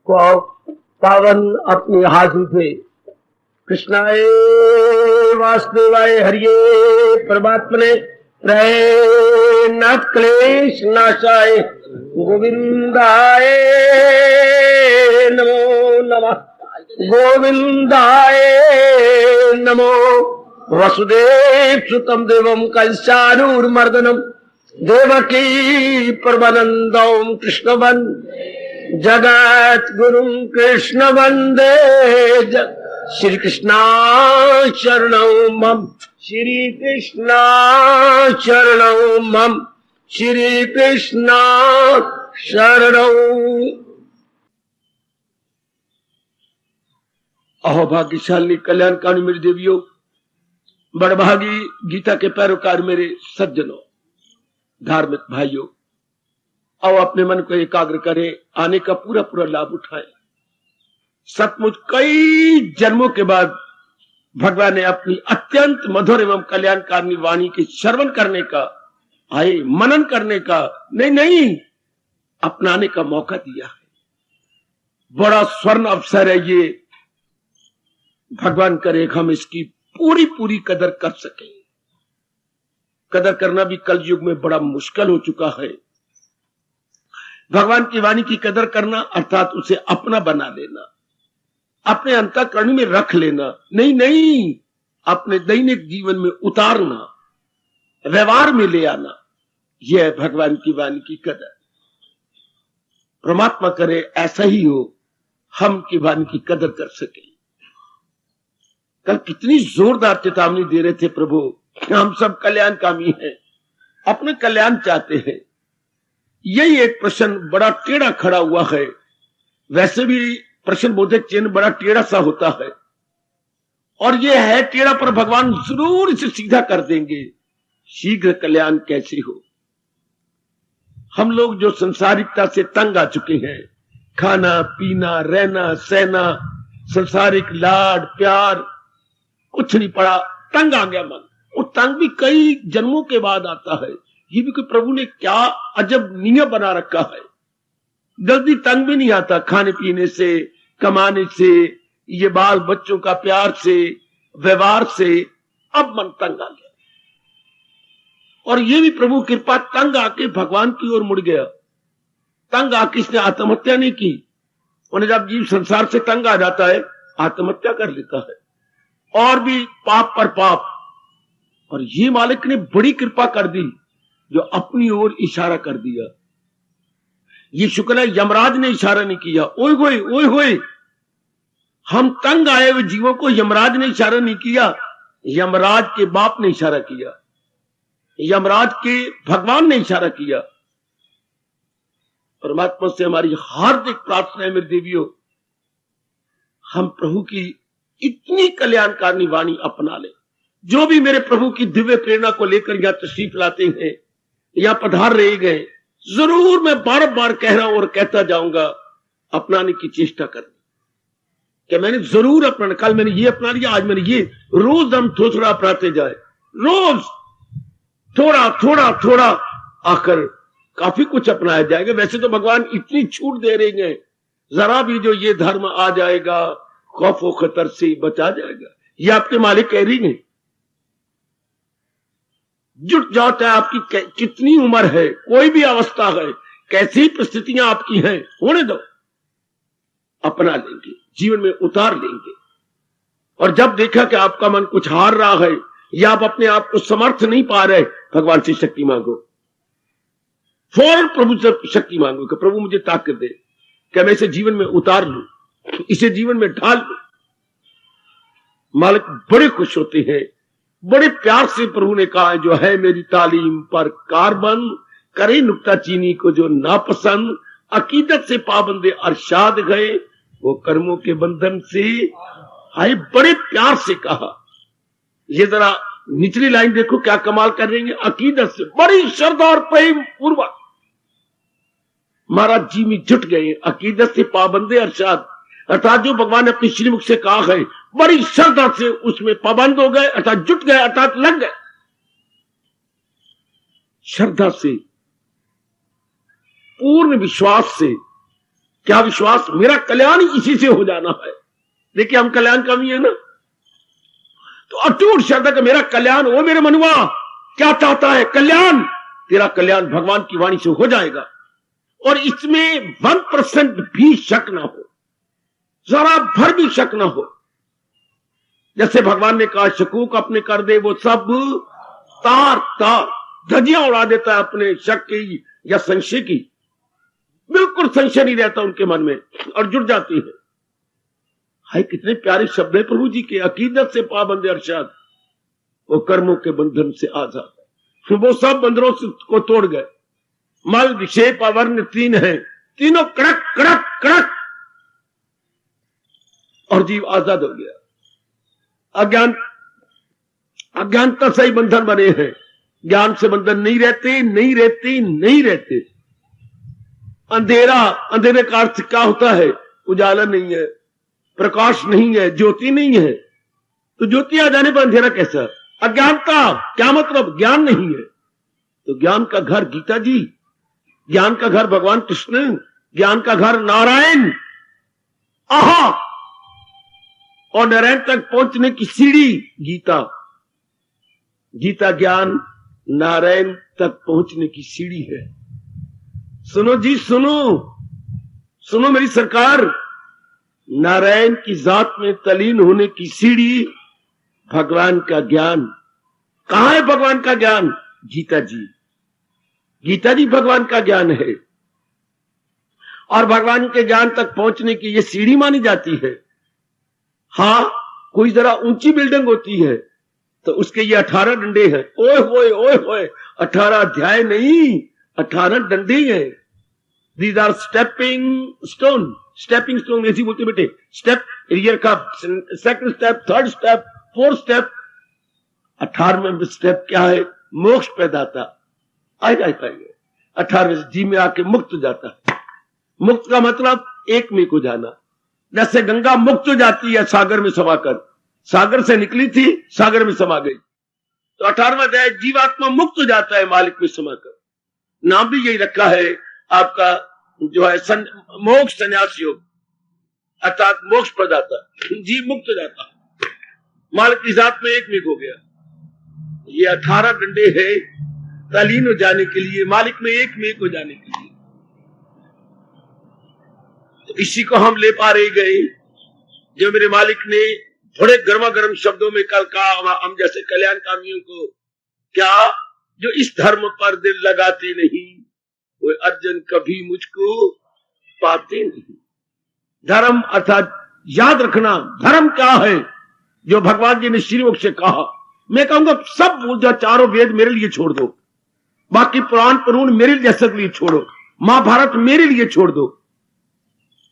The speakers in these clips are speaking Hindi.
पावन अपनी हाथों से कृष्णाय वासुदेवाय हरिये परमात्मने नाथ क्लेश नाशाय गोविंदाय नमो नमः गोविंदाय नमो वसुदेव सुतम देवम कंसानूरमर्दनम देवकी परमानंदम कृष्ण जगत गुरु कृष्ण वंदे श्री कृष्णा शरणं मम श्री कृष्णा शरणं मम श्री कृष्णा शरणं। अहो भाग्यशाली कल्याणकारी मेरी देवियों, बड़भागी गीता के पैरोकार मेरे सज्जनों, धार्मिक भाइयों, आओ अपने मन को एकाग्र करें, आने का पूरा पूरा लाभ उठाएं। सचमुच कई जन्मों के बाद भगवान ने अपनी अत्यंत मधुर एवं कल्याणकारिणी वाणी के श्रवण करने का, आए मनन करने का, नहीं अपनाने का मौका दिया है। बड़ा स्वर्ण अवसर है ये। भगवान करे हम इसकी पूरी पूरी कदर कर सकें। कदर करना भी कल युग में बड़ा मुश्किल हो चुका है। भगवान की वाणी की कदर करना अर्थात उसे अपना बना लेना, अपने अंतःकरण में रख लेना, नहीं अपने दैनिक जीवन में उतारना, व्यवहार में ले आना, यह है भगवान की वाणी की कदर। परमात्मा करे ऐसा ही हो, हम की वाणी की कदर कर सके। कल कितनी जोरदार चेतावनी दे रहे थे प्रभु, हम सब कल्याणकामी हैं, अपने कल्याण चाहते हैं। यही एक प्रश्न बड़ा टेढ़ा खड़ा हुआ है। वैसे भी प्रश्न बोधक चिन्ह बड़ा टेढ़ा सा होता है, और यह है टेढ़ा, पर भगवान जरूर इसे सीधा कर देंगे। शीघ्र कल्याण कैसे हो। हम लोग जो संसारिकता से तंग आ चुके हैं, खाना पीना रहना सहना, संसारिक लाड प्यार कुछ नहीं पड़ा, तंग आ गया मन। और तंग भी कई जन्मों के बाद आता है। ये भी कोई प्रभु ने क्या अजब नियम बना रखा है। जल्दी तंग भी नहीं आता, खाने पीने से, कमाने से, ये बाल बच्चों का प्यार से, व्यवहार से, अब मन तंग आ गया। और ये भी प्रभु कृपा, तंग आके भगवान की ओर मुड़ गया। तंग आके इसने आत्महत्या नहीं की। उन्हें जब जीव संसार से तंग आ जाता है, आत्महत्या कर लेता है, और भी पाप पर पाप। और ये मालिक ने बड़ी कृपा कर दी जो अपनी ओर इशारा कर दिया। ये शुक्र है यमराज ने इशारा नहीं किया। ओए होए, हम तंग आए हुए जीवों को यमराज ने इशारा नहीं किया, यमराज के बाप ने इशारा किया, यमराज के भगवान ने इशारा किया। परमात्मा से हमारी हार्दिक प्रार्थना है मेरी देवियों, हम प्रभु की इतनी कल्याणकारिणी वाणी अपना ले। जो भी मेरे प्रभु की दिव्य प्रेरणा को लेकर यहां तशरीफ लाते हैं या पधार रहे गए, जरूर मैं बार बार कह रहा हूं और कहता जाऊंगा, अपनाने की चेष्टा करनी। कि मैंने जरूर अपना, कल मैंने ये अपना लिया, आज मैंने ये, रोज हम थोड़ा थोड़ा अपनाते जाए, रोज थोड़ा थोड़ा थोड़ा, आकर काफी कुछ अपनाया जाएगा। वैसे तो भगवान इतनी छूट दे रहे हैं, जरा भी जो ये धर्म आ जाएगा खौफ व खतर से बचा जाएगा। ये आपके मालिक कह रही हैं। जुट जाओ, चाहे आपकी कितनी उम्र है, कोई भी अवस्था है, कैसी परिस्थितियां आपकी हैं, होने दो, अपना लेंगे, जीवन में उतार लेंगे। और जब देखा कि आपका मन कुछ हार रहा है या आप अपने आप को समर्थ नहीं पा रहे, भगवान से शक्ति मांगो, फौरन प्रभु से शक्ति मांगो कि प्रभु मुझे ताकत दे कि मैं इसे जीवन में उतार लूं, इसे जीवन में ढाल लूं। मालिक बड़े खुश होते हैं, बड़े प्यार से प्रभु ने कहा, जो है मेरी तालीम पर कारबंद करे नुक्ता चीनी को जो नापसंद, अकीदत से पाबंदे अरशाद गए वो कर्मों के बंधन से हाय। बड़े प्यार से कहा। ये जरा निचली लाइन देखो क्या कमाल कर रही है। अकीदत से, बड़ी श्रद्धा और प्रेम पूर्वक महाराज जी में जुट गए। अकीदत से पाबंदे अरशाद, अर्थात जो भगवान ने अपनी श्रीमुख से कहा है, बड़ी श्रद्धा से उसमें पाबंद हो गए, अर्थात जुट गए, अर्थात लग गए। श्रद्धा से, पूर्ण विश्वास से क्या विश्वास, मेरा कल्याण इसी से हो जाना है। देखिए हम कल्याण कामी है ना, तो अटूट श्रद्धा का मेरा कल्याण, वो मेरे मनुआ क्या चाहता है, कल्याण, तेरा कल्याण भगवान की वाणी से हो जाएगा। और इसमें 1% भी शक ना हो, जरा भर भी शक ना हो। जैसे भगवान ने कहा शकूक अपने कर दे, वो सब तार तार धजियां उड़ा देता है अपने शक की या संशय की। बिल्कुल संशय नहीं रहता उनके मन में और जुड़ जाती है। हाय कितने प्यारे शब्द है प्रभु जी के, अकीदत से पाबंद अरशद, वो कर्मों के बंधन से आजाद है। वो सब बंधनों को तोड़ गए। मल विक्षेप अवर्ण 3 है, तीनों कड़क कड़क कड़क, और जीव आजाद हो गया। अज्ञानता से ही बंधन बने हैं, ज्ञान से बंधन नहीं रहते नहीं रहते नहीं रहते। अंधेरा, अंधेरे का अर्थ क्या होता है, उजाला नहीं है, प्रकाश नहीं है, ज्योति नहीं है। तो ज्योति आ जाने पर अंधेरा कैसा? अज्ञानता क्या मतलब, ज्ञान नहीं है। तो ज्ञान का घर गीता जी, ज्ञान का घर भगवान कृष्ण, ज्ञान का घर नारायण, आहा, और नारायण तक पहुंचने की सीढ़ी गीता। गीता ज्ञान नारायण तक पहुंचने की सीढ़ी है। सुनो जी सुनो, सुनो मेरी सरकार, नारायण की जात में तलीन होने की सीढ़ी भगवान का ज्ञान। कहां है भगवान का ज्ञान? गीता जी। गीता जी भगवान का ज्ञान है, और भगवान के ज्ञान तक पहुंचने की यह सीढ़ी मानी जाती है। हां, कोई जरा ऊंची बिल्डिंग होती है तो उसके ये 18 डंडे हैं। ओए होए ओए होए, 18 अध्याय नहीं, 18 डंडे हैं। These are stepping stone, stepping stone ऐसी बोलते बेटे। स्टेप एरियर का second step, third step, fourth step. 18वें स्टेप क्या है? मोक्ष पैदाता। आए 18वें जी में आके मुक्त हो जाता है। मुक्त का मतलब एक में को जाना। जैसे गंगा मुक्त हो जाती है सागर में समाकर, सागर से निकली थी सागर में समा गई। तो 18वां अध्याय जीवात्मा मुक्त हो जाता है मालिक में समाकर। नाम भी यही रखा है आपका, जो है मोक्ष संन्यास योग, अर्थात मोक्ष प्रदाता। जीव मुक्त हो जाता, मालिक की जात में एक में हो गया। ये 18 डंडे है तलीन हो जाने के लिए, मालिक में एक में हो जाने के लिए। तो इसी को हम ले पा रहे गए, जो मेरे मालिक ने थोड़े गर्मा गर्म शब्दों में कल कहा, हम जैसे कल्याण कामियों को, क्या जो इस धर्म पर दिल लगाते नहीं वो अर्जुन कभी मुझको पाते नहीं। धर्म अर्थात याद रखना, धर्म क्या है जो भगवान जी ने श्रीमुख से कहा। मैं कहूंगा सब जो चारों वेद मेरे लिए छोड़ दो, बाकी पुराण पुरून मेरे जैसे लिए छोड़ो, महाभारत मेरे लिए छोड़ दो।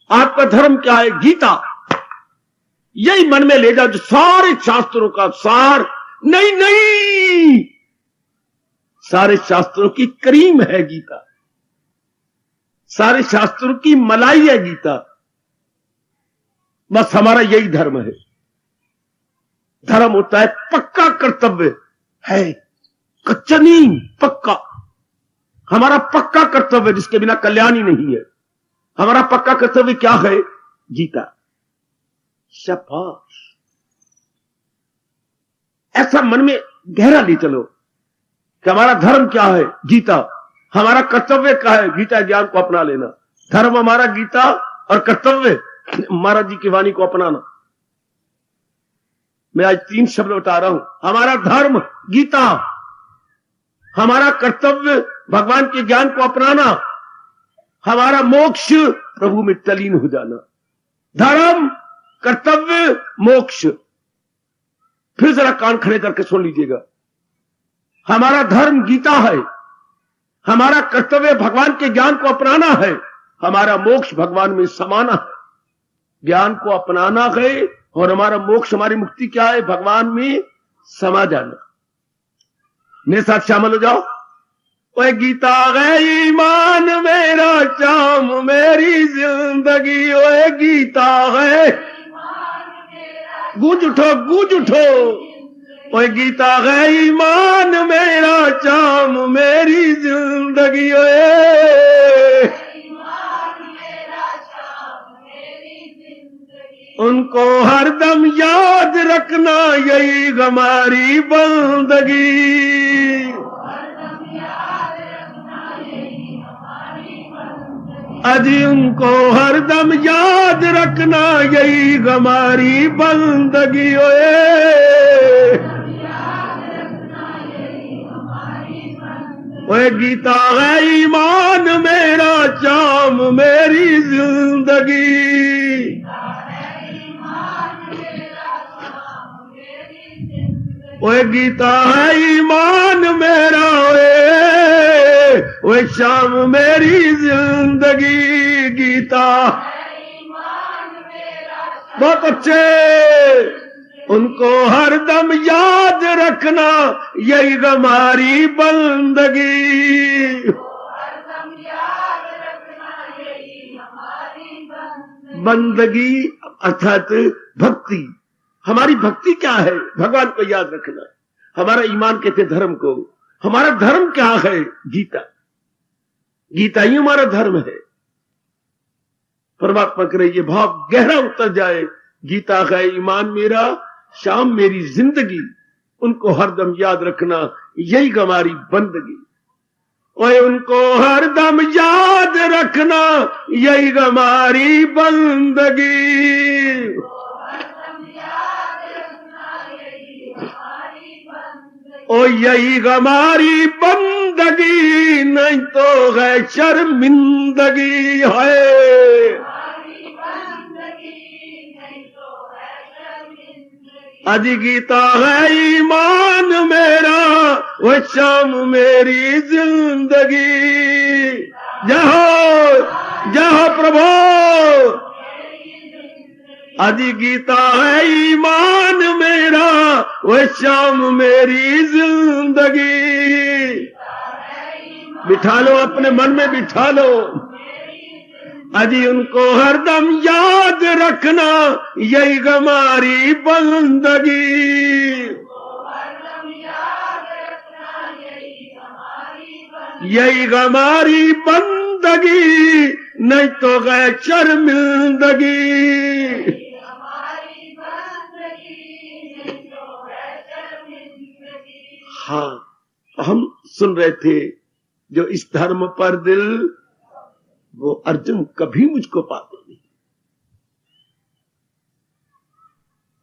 आपका धर्म क्या है? गीता। यही मन में ले जाओ जो सारे शास्त्रों का सार। नहीं नहीं, सारे शास्त्रों की क्रीम है गीता, सारे शास्त्रों की मलाई है गीता। बस हमारा यही धर्म है। धर्म होता है पक्का कर्तव्य है, कच्चा नहीं, पक्का। हमारा पक्का कर्तव्य जिसके बिना कल्याण ही नहीं है। हमारा पक्का कर्तव्य क्या है? गीता। शाबाश, ऐसा मन में गहरा ले चलो कि हमारा धर्म क्या है? गीता। हमारा कर्तव्य क्या है? गीता ज्ञान को अपना लेना। धर्म हमारा गीता, और कर्तव्य महाराज जी की वाणी को अपनाना। मैं आज 3 शब्द बता रहा हूं। हमारा धर्म गीता, हमारा कर्तव्य भगवान के ज्ञान को अपनाना, हमारा मोक्ष प्रभु में तलीन हो जाना। धर्म, कर्तव्य, मोक्ष। फिर जरा कान खड़े करके सुन लीजिएगा। हमारा धर्म गीता है, हमारा कर्तव्य भगवान के ज्ञान को अपनाना है, हमारा मोक्ष भगवान में समाना है। ज्ञान को अपनाना है, और हमारा मोक्ष, हमारी मुक्ति क्या है? भगवान में समा जाना। मेरे साथ शामिल हो जाओ। ओए गीता है ईमान मेरा, शाम मेरी जिंदगी। ओए गीता है, गूंज उठो गूंज उठो। ओए गीता है ईमान मेरा, शाम मेरी जिंदगी। ओए उनको हरदम याद रखना यही हमारी बंदगी। अजी उनको हरदम याद रखना यही हमारी बंदगी। ओए गीता है ईमान मेरा, शाम मेरी जिंदगी। ओए गीता है ईमान मेरा, ओए शाम मेरी जिंदगी। गीता बहुत अच्छे। उनको हरदम याद रखना यही हमारी बंदगी। बंदगी अर्थात भक्ति। हमारी भक्ति क्या है? भगवान को याद रखना। हमारा ईमान कहते धर्म को। हमारा धर्म क्या है? गीता। गीता ही हमारा धर्म है। परमात्मा करे ये भाव गहरा उतर जाए। गीता है ईमान मेरा, शाम मेरी जिंदगी। उनको हरदम याद रखना यही हमारी बंदगी। ओए उनको हरदम याद रखना यही हमारी बंदगी। ओ यही हमारी बंदगी, नहीं तो है शर्मिंदगी है। अजी गीता है ईमान मेरा, वो शाम मेरी जिंदगी। जय हो प्रभु। अजी गीता है ईमान मेरा, वो शाम मेरी जिंदगी। बिठा लो, अपने मन में बिठा लो। अजी उनको हरदम याद रखना यही हमारी बंदगी। यही हमारी बंदगी, नहीं तो गए शर्मिंदगी। हाँ, हम सुन रहे थे जो इस धर्म पर दिल, वो अर्जुन कभी मुझको पाते नहीं।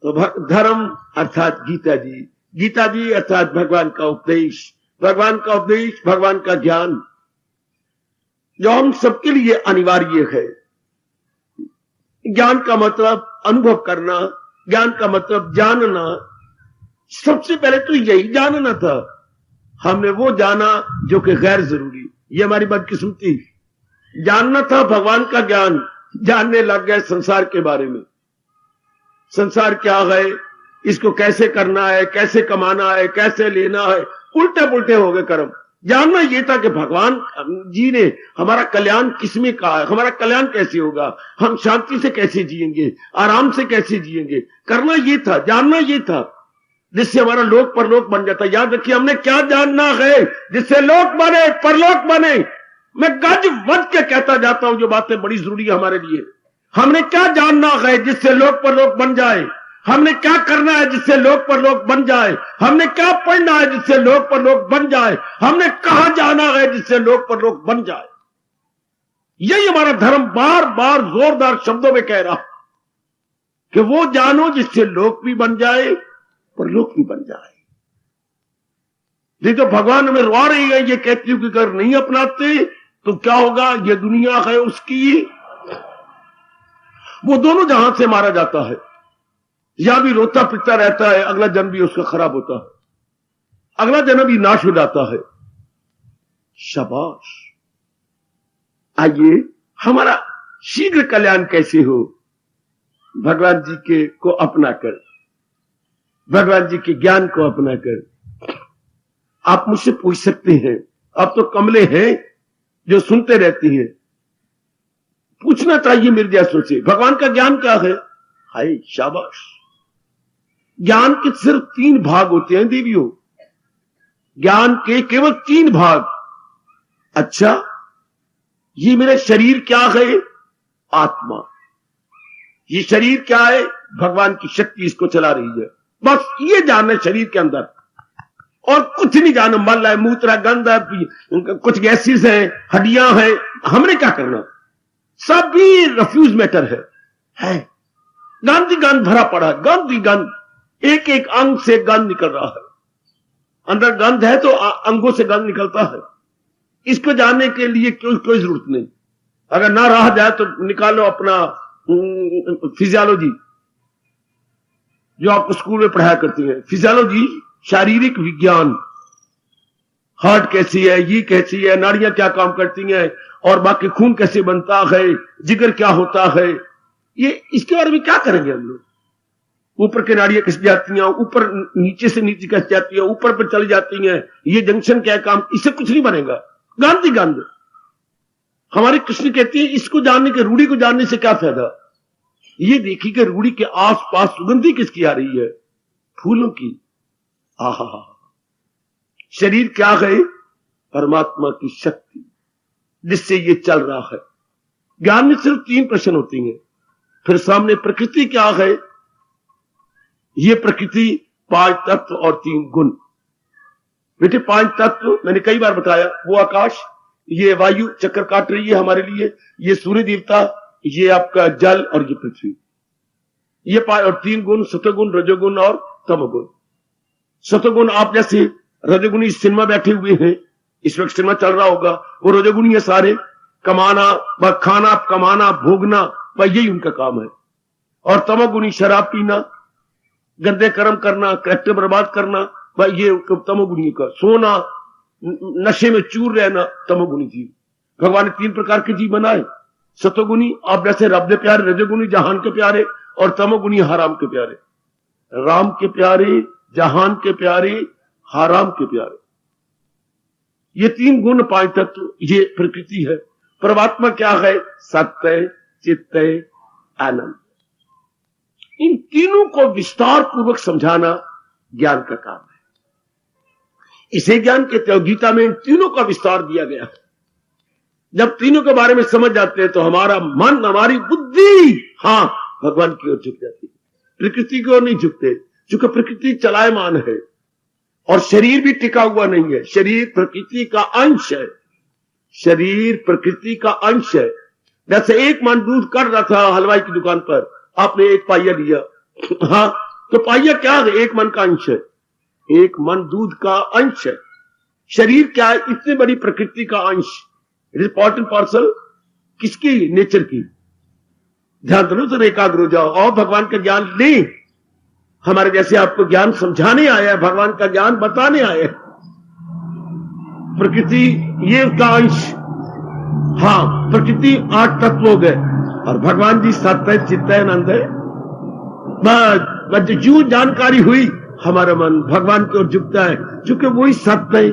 तो धर्म अर्थात गीता जी, गीता जी अर्थात भगवान का उपदेश, भगवान का उपदेश, भगवान का ज्ञान, जो हम सबके लिए अनिवार्य है। ज्ञान का मतलब अनुभव करना, ज्ञान का मतलब जानना। सबसे पहले तो यही जानना था। हमने वो जाना जो कि गैर जरूरी। ये हमारी बदकिस्मती। जानना था भगवान का ज्ञान, जानने लग गए संसार के बारे में। संसार क्या है, इसको कैसे करना है, कैसे कमाना है, कैसे लेना है, उल्टे पुल्टे हो गए कर्म। जानना यह था कि भगवान जी ने हमारा कल्याण किसमें कहा है, हमारा कल्याण कैसे होगा, हम शांति से कैसे जिएंगे, आराम से कैसे जिएंगे। करना ये था, जानना ये था, जिससे हमारा लोक परलोक बन जाता। याद रखिए, हमने क्या जानना है जिससे लोक बने, परलोक बने। मैं गज वज के कहता जाता हूं, जो बातें बड़ी जरूरी है हमारे लिए। हमने क्या जानना है जिससे लोक परलोक बन जाए, हमने क्या करना है जिससे लोक परलोक बन जाए, हमने क्या पढ़ना है जिससे लोक परलोक बन जाए, हमने कहां जाना है जिससे लोक परलोक बन जाए। यही हमारा धर्म बार बार जोरदार शब्दों में कह रहा कि वो जानो जिससे लोक भी बन जाए, परलोक भी बन जाए। नहीं तो भगवान हमें रुआ रही है, ये कहती हूं कि अगर नहीं अपनाते तो क्या होगा। ये दुनिया है उसकी, वो दोनों जहां से मारा जाता है, या भी रोता पिटता रहता है, अगला जन्म भी उसका खराब होता है, अगला जन्म भी नाश हो जाता है। शाबाश। आइए, हमारा शीघ्र कल्याण कैसे हो? भगवान जी के को अपनाकर, भगवान जी के ज्ञान को अपनाकर। आप मुझसे पूछ सकते हैं, आप तो कमले हैं जो सुनते रहती हैं, पूछना चाहिए मेरे जैसों से, भगवान का ज्ञान क्या है? हाय शाबाश। ज्ञान के सिर्फ 3 भाग होते हैं देवियों, ज्ञान के केवल 3 भाग। अच्छा, ये मेरा शरीर क्या है? आत्मा। ये शरीर क्या है? भगवान की शक्ति इसको चला रही है। बस ये जानना शरीर के अंदर, और कुछ नहीं जानना। मल है, मूत्र, गंध है, कुछ गैसेस है, हड्डियां हैं, हमने क्या करना? सभी रफ्यूज मैटर है। गंद ही गंद भरा पड़ा है, गंद ही गंद, एक एक अंग से गंद निकल रहा है। अंदर गंध है तो अंगों से गंध निकलता है। इसको जानने के लिए कोई जरूरत नहीं। अगर ना रहा जाए तो निकालो अपना फिजियोलॉजी, जो आपको स्कूल में पढ़ाया करती है। फिजियोलॉजी, शारीरिक विज्ञान, हार्ट कैसी है, ये कैसी है, नाड़ियां क्या काम करती हैं, और बाकी खून कैसे बनता है, जिगर क्या होता है, ये इसके बारे में क्या करेंगे हम लोग? ऊपर की नाड़ियां कैसे जाती हैं, ऊपर नीचे से नीचे कैसे जाती है, ऊपर पर चली जाती हैं, ये जंक्शन क्या काम, इससे कुछ नहीं बनेगा। गंद ही गंद। हमारे कृष्ण कहते हैं इसको जानने के, रूढ़ी को जानने से क्या फायदा? ये देखिए कि रूढ़ी के आसपास सुगंधी किसकी आ रही है? फूलों की। आहा, शरीर क्या है? परमात्मा की शक्ति, जिससे ये चल रहा है। ज्ञान में सिर्फ 3 प्रश्न होती हैं। फिर सामने प्रकृति क्या है? ये प्रकृति 5 तत्व और 3 गुण। बेटे 5 तत्व मैंने कई बार बताया, वो आकाश, ये वायु चक्कर काट रही है हमारे लिए, ये सूर्य देवता, ये आपका जल और ये पृथ्वी। ये 5 और 3 गुण, सतोगुण, रजोगुण और तमोगुण। सतोगुण आप जैसे रजोगुणी सिनेमा बैठे हुए हैं, इस वक्त सिनेमा चल रहा होगा, वो रजोगुणी है सारे। कमाना, खाना, कमाना, भोगना, यही उनका काम है। और तमोगुणी शराब पीना, गंदे कर्म करना, कैरेक्टर बर्बाद करना, ये तमोगुणी का। सोना, नशे में चूर रहना, तमोगुणी जीव। भगवान ने 3 प्रकार के जीव बनाए। सतोगुणी आप जैसे रब के प्यारे, रजोगुणी जहान के प्यारे, और तमोगुणी हराम के प्यारे। राम के प्यारे, जहान के प्यारे, हराम के प्यारे। ये 3 गुण, 5 तत्व, ये प्रकृति है। परमात्मा क्या है? सत्य, चित्त, आनंद। इन तीनों को विस्तार पूर्वक समझाना ज्ञान का काम है। इसे ज्ञान कहते हैं। गीता में इन तीनों का विस्तार दिया गया है। जब तीनों के बारे में समझ जाते हैं तो हमारा मन, हमारी बुद्धि, हां, भगवान की ओर झुक जाती है। प्रकृति की ओर नहीं झुकते, क्योंकि प्रकृति चलायमान है और शरीर भी टिका हुआ नहीं है। शरीर प्रकृति का अंश है। शरीर प्रकृति का अंश है। जैसे एक मन दूध कर रहा था हलवाई की दुकान पर, आपने 1 पाइया लिया, हाँ, तो पाइया क्या है? 1 मन का अंश है। 1 मन दूध का अंश है। शरीर क्या है? इतनी बड़ी प्रकृति का अंश। It is part and parcel किसकी? नेचर की। ध्यान दो तो एकाग्र हो जाओ और भगवान का ज्ञान ले। हमारे जैसे आपको ज्ञान समझाने आया है, भगवान का ज्ञान बताने आया है। प्रकृति ये उसका अंश। हाँ, प्रकृति 8 तत्व हो गए और भगवान जी सत्य, चित्त, आनंद है। बस जो जानकारी हुई, हमारा मन भगवान की ओर झुकता है, क्योंकि वही सत्य है।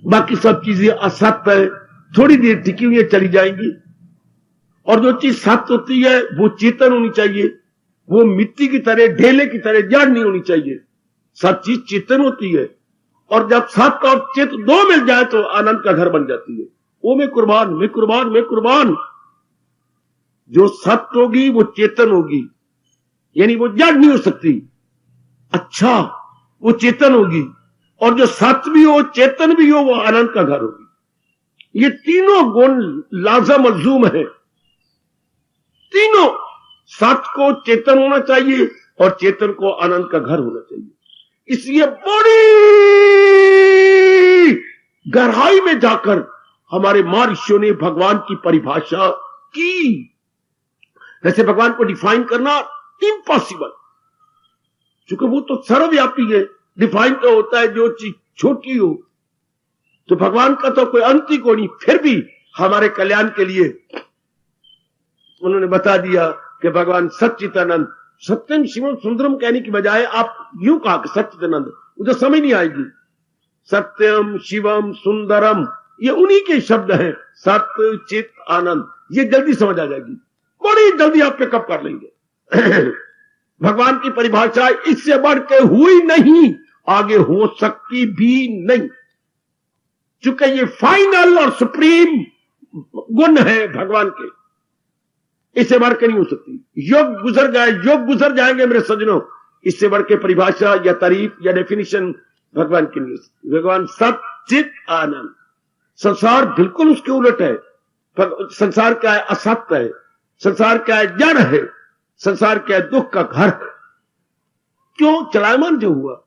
बाकी सब चीजें असत्य है, थोड़ी देर टिकी हुई चली जाएंगी। और जो चीज सत्य होती है वो चेतन होनी चाहिए। वो मिट्टी की तरह, ढेले की तरह जड़ नहीं होनी चाहिए। सब चीज चेतन होती है। और जब सत्य और चित्त 2 मिल जाए तो आनंद का घर बन जाती है। वो मैं कुर्बान, मैं कुर्बान, मैं कुर्बान। जो सत्य होगी वो चेतन होगी, यानी वो जड़ नहीं हो सकती। अच्छा, वो चेतन होगी, और जो सत्य भी हो, चेतन भी हो, वो आनंद का घर होगी। ये तीनों गुण लाज़म मलजूम है। तीनों, सत्य को चेतन होना चाहिए और चेतन को आनंद का घर होना चाहिए। इसलिए बड़ी गहराई में जाकर हमारे महर्षियों ने भगवान की परिभाषा की। वैसे भगवान को डिफाइन करना इम्पॉसिबल, क्योंकि वो तो सर्वव्यापी है। डिफाइन तो होता है जो चीज छोटी हो। तो भगवान का तो कोई अंत ही को नहीं। फिर भी हमारे कल्याण के लिए उन्होंने बता दिया कि भगवान सच्चिदानंद, सत्यम शिवम सुंदरम कहने की बजाय आप यूं कहा कि सच्चिदानंद, मुझे समझ नहीं आएगी। सत्यम शिवम सुंदरम, ये उन्हीं के शब्द हैं। सत्य, चित, आनंद, ये जल्दी समझ आ जाएगी, बड़ी जल्दी आप पिकअप कर लेंगे। भगवान की परिभाषा इससे बढ़ के हुई नहीं, आगे हो सकती भी नहीं, क्योंकि ये फाइनल और सुप्रीम गुण है भगवान के। इससे बढ़ के नहीं हो सकती। युग गुजर गए, युग गुजर जाएंगे मेरे सज्जनों, इससे बढ़ के परिभाषा या तारीफ या डेफिनेशन भगवान की नहीं हो सकती। भगवान सच्चित आनंद, संसार बिल्कुल उसके उलट है। संसार क्या है? असत्य है। संसार क्या है? जड़ है। संसार क्या है? दुख का घर है। क्यों? चलायमान जो हुआ,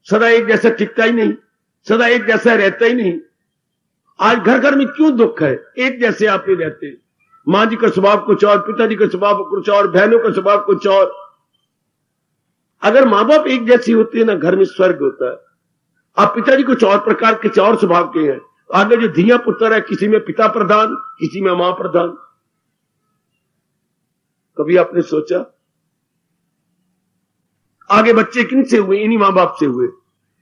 सदा एक जैसा टिकता ही नहीं, सदा एक जैसा रहता ही नहीं। आज घर घर में क्यों दुख है? एक जैसे आप ही रहते हैं। मां जी का स्वभाव कुछ और, पिताजी का स्वभाव कुछ और, बहनों का स्वभाव कुछ और। अगर मां बाप एक जैसी होती है ना, घर में स्वर्ग होता है। आप पिताजी कुछ और प्रकार के और स्वभाव के हैं, आगे जो धिया पुत्र है, किसी में पिता प्रधान, किसी में मां प्रधान। कभी आपने सोचा? आगे बच्चे किन से हुए? इन्हीं मां बाप से हुए।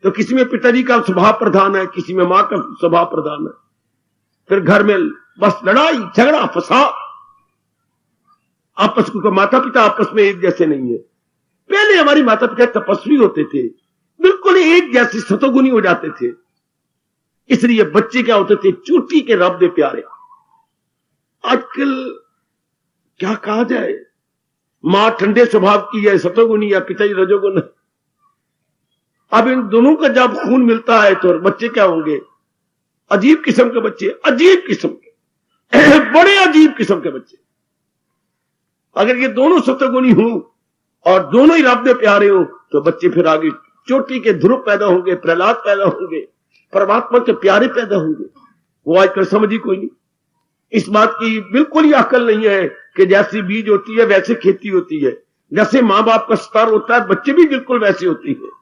तो किसी में पिताजी का स्वभाव प्रधान है, किसी में मां का स्वभाव प्रधान है। फिर घर में बस लड़ाई झगड़ा फसाद, आपस को माता पिता आपस में एक जैसे नहीं है। पहले हमारी माता पिता तपस्वी होते थे, बिल्कुल एक जैसे सतोगुनी हो जाते थे। इसलिए बच्चे क्या होते थे? चोटी के रब दे प्यारे। आजकल क्या कहा जाए, मां ठंडे स्वभाव की है सतोगुनी, या पिताजी रजोगुण। अब इन दोनों का जब खून मिलता है तो बच्चे क्या होंगे? अजीब किस्म के बच्चे, अजीब किस्म के बड़े अजीब किस्म के बच्चे। अगर ये दोनों सतोगुणी हो और दोनों ही रब दे प्यारे हो तो बच्चे फिर आगे चोटी के ध्रुव पैदा होंगे, प्रहलाद पैदा होंगे, परमात्मा के प्यारे पैदा होंगे। वो आजकल समझ ही कोई नहीं। इस बात की बिल्कुल ही अकल नहीं है कि जैसी बीज होती है वैसे खेती होती है, जैसे मां बाप का स्तर होता है बच्चे भी बिल्कुल वैसे होती है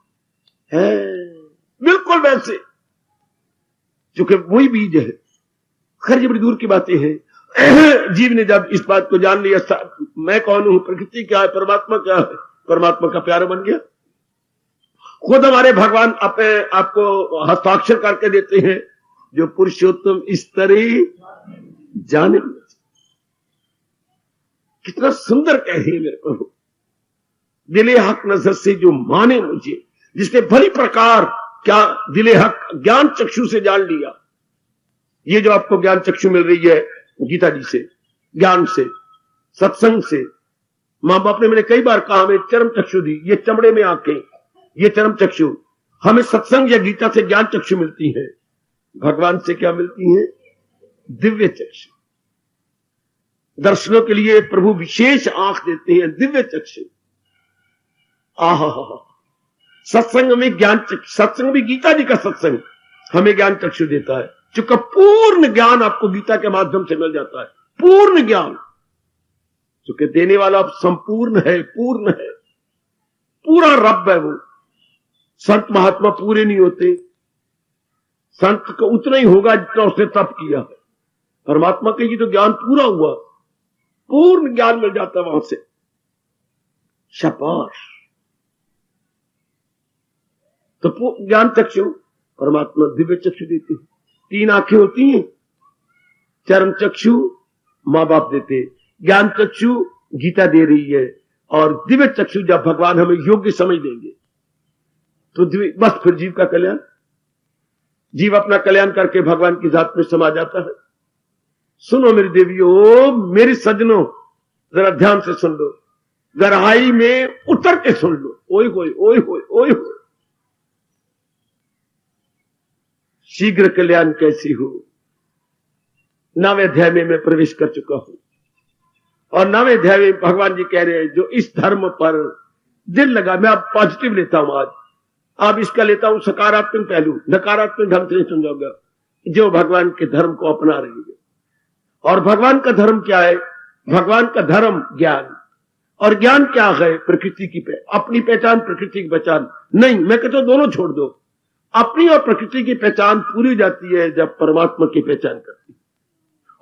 बिल्कुल वैसे, क्योंकि वही बीज है। खैर ये बड़ी दूर की बातें हैं। जीव ने जब इस बात को जान लिया, मैं कौन हूं, प्रकृति क्या है, परमात्मा क्या है, परमात्मा का प्यारा बन गया। खुद हमारे भगवान अपने आपको हस्ताक्षर करके देते हैं, जो पुरुषोत्तम इस तरह जाने। कितना सुंदर कहे मेरे प्रभु, दिले हक नजर से जो माने मुझे, जिसने भली प्रकार क्या दिले हक ज्ञान चक्षु से जान लिया। ये जो आपको ज्ञान चक्षु मिल रही है गीता जी से, ज्ञान से, सत्संग से। मां बाप ने मैंने कई बार कहा हमें चरम चक्षु दी, ये चमड़े में आंखें, ये चरम चक्षु। हमें सत्संग या गीता से ज्ञान चक्षु मिलती है, भगवान से क्या मिलती है? दिव्य चक्षु। दर्शनों के लिए प्रभु विशेष आंख देते हैं, दिव्य चक्षु। आहा, सत्संग में ज्ञान चक्षु, सत्संग भी गीता जी का सत्संग हमें ज्ञान चक्षु देता है, चूंकि पूर्ण ज्ञान आपको गीता के माध्यम से मिल जाता है। पूर्ण ज्ञान, चूंकि देने वाला अब संपूर्ण है, पूर्ण है, पूरा रब है वो। संत महात्मा पूरे नहीं होते, संत को उतना ही होगा जितना उसने तप किया है। परमात्मा के ये तो ज्ञान पूरा हुआ, पूर्ण ज्ञान मिल जाता है वहां से। शाबाश। तो ज्ञान चक्षु परमात्मा दिव्य चक्षु देती है। 3 आंखें होती हैं, चरम चक्षु मां बाप देते, ज्ञान चक्षु गीता दे रही है, और दिव्य चक्षु जब भगवान हमें योग्य समझ देंगे तो बस फिर जीव का कल्याण। जीव अपना कल्याण करके भगवान की जात में समा जाता है। सुनो मेरी देवियों, मेरे सज्जनों, जरा ध्यान से सुन लो, गहराई में उतर के सुन लो। ओए होए ओए होए ओए होए, शीघ्र कल्याण कैसी हो। 9वें अध्याय में मैं प्रवेश कर चुका हूं, और 9वें अध्याय में भगवान जी कह रहे हैं जो इस धर्म पर दिल लगा, मैं अब पॉजिटिव लेता हूं, आज अब इसका लेता हूं सकारात्मक पहलू, नकारात्मक ढंग से नहीं समझाऊंगा, जो भगवान के धर्म को अपना रहे हैं। और भगवान का धर्म क्या है? भगवान का धर्म ज्ञान, और ज्ञान क्या है? प्रकृति की अपनी पहचान, प्रकृति की पहचान नहीं। मैं कहता हूं दोनों छोड़ दो। अपनी और प्रकृति की पहचान पूरी हो जाती है जब परमात्मा की पहचान करती है।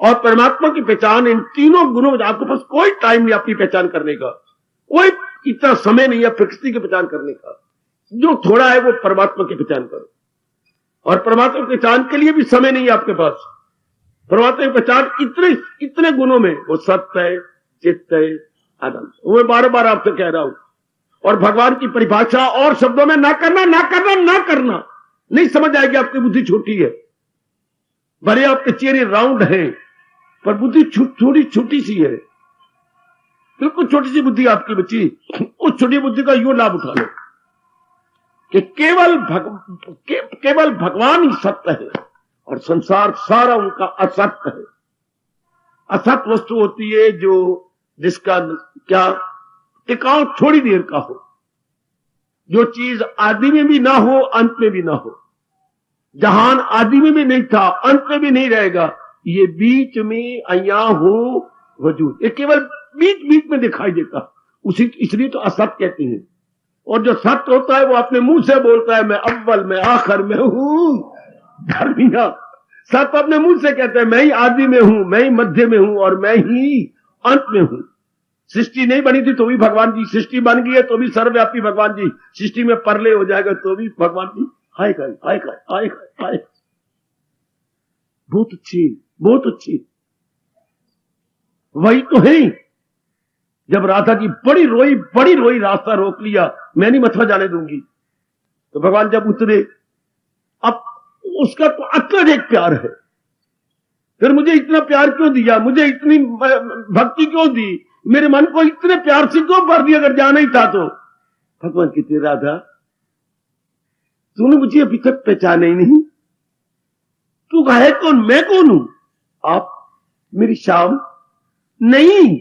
और परमात्मा की पहचान इन तीनों गुणों में, आपके पास कोई टाइम नहीं अपनी पहचान करने का, कोई इतना समय नहीं है प्रकृति की पहचान करने का। जो थोड़ा है वो परमात्मा की पहचान करो, और परमात्मा की पहचान के लिए भी समय नहीं है आपके पास। परमात्मा की पहचान इतने गुणों में, वो सत्य है, चित्त है, आनंद। मैं बार बार आपसे कह रहा हूं। और भगवान की परिभाषा और शब्दों में ना करना, ना करना, ना करना, नहीं समझ आएगी, आपकी बुद्धि छोटी है। भले आपके चेहरे राउंड हैं पर बुद्धि थोड़ी छोटी सी है। बिल्कुल छोटी सी बुद्धि आपकी बच्ची, उस छोटी बुद्धि का यो लाभ उठा लो कि केवल भगवान ही सत्य है और संसार सारा उनका असत्य है। असत्य वस्तु होती है जो जिसका क्या टिकाव थोड़ी देर का हो, जो चीज आदि में भी ना हो अंत में भी ना हो। जहान आदि में भी नहीं था, अंत में भी नहीं रहेगा, ये बीच में अया हो वजूद, ये केवल बीच बीच में दिखाई देता, उसी इसलिए तो असत्य कहते हैं। और जो सत्य होता है वो अपने मुंह से बोलता है, मैं अव्वल मैं आखिर में हूं। धर्मिया सत्य अपने मुंह से कहते हैं, मैं ही आदि में हूं, मैं ही मध्य में हूं और मैं ही अंत में हूं। सृष्टि नहीं बनी थी तो भी भगवान जी, सृष्टि बन गई है तो भी सर्वव्यापी भगवान जी, सृष्टि में परले हो जाएगा तो भी भगवान जी। हाय हाय हाय हाय हाय, बहुत अच्छी, बहुत अच्छी। वही तो है। जब राधा जी बड़ी रोई, रास्ता रोक लिया, मैं नहीं मथुरा जाने दूंगी, तो भगवान जब उतरे, अब उसका तो अत्यधिक प्यार है, फिर मुझे इतना प्यार क्यों दिया, मुझे इतनी भक्ति क्यों दी, मेरे मन को इतने प्यार से क्यों भर दिया, अगर जाना ही था तो। भगवान कहते राधा तूने मुझे अभी तक पहचाना ही नहीं, तू है कौन, मैं कौन हूं। आप मेरी शाम नहीं।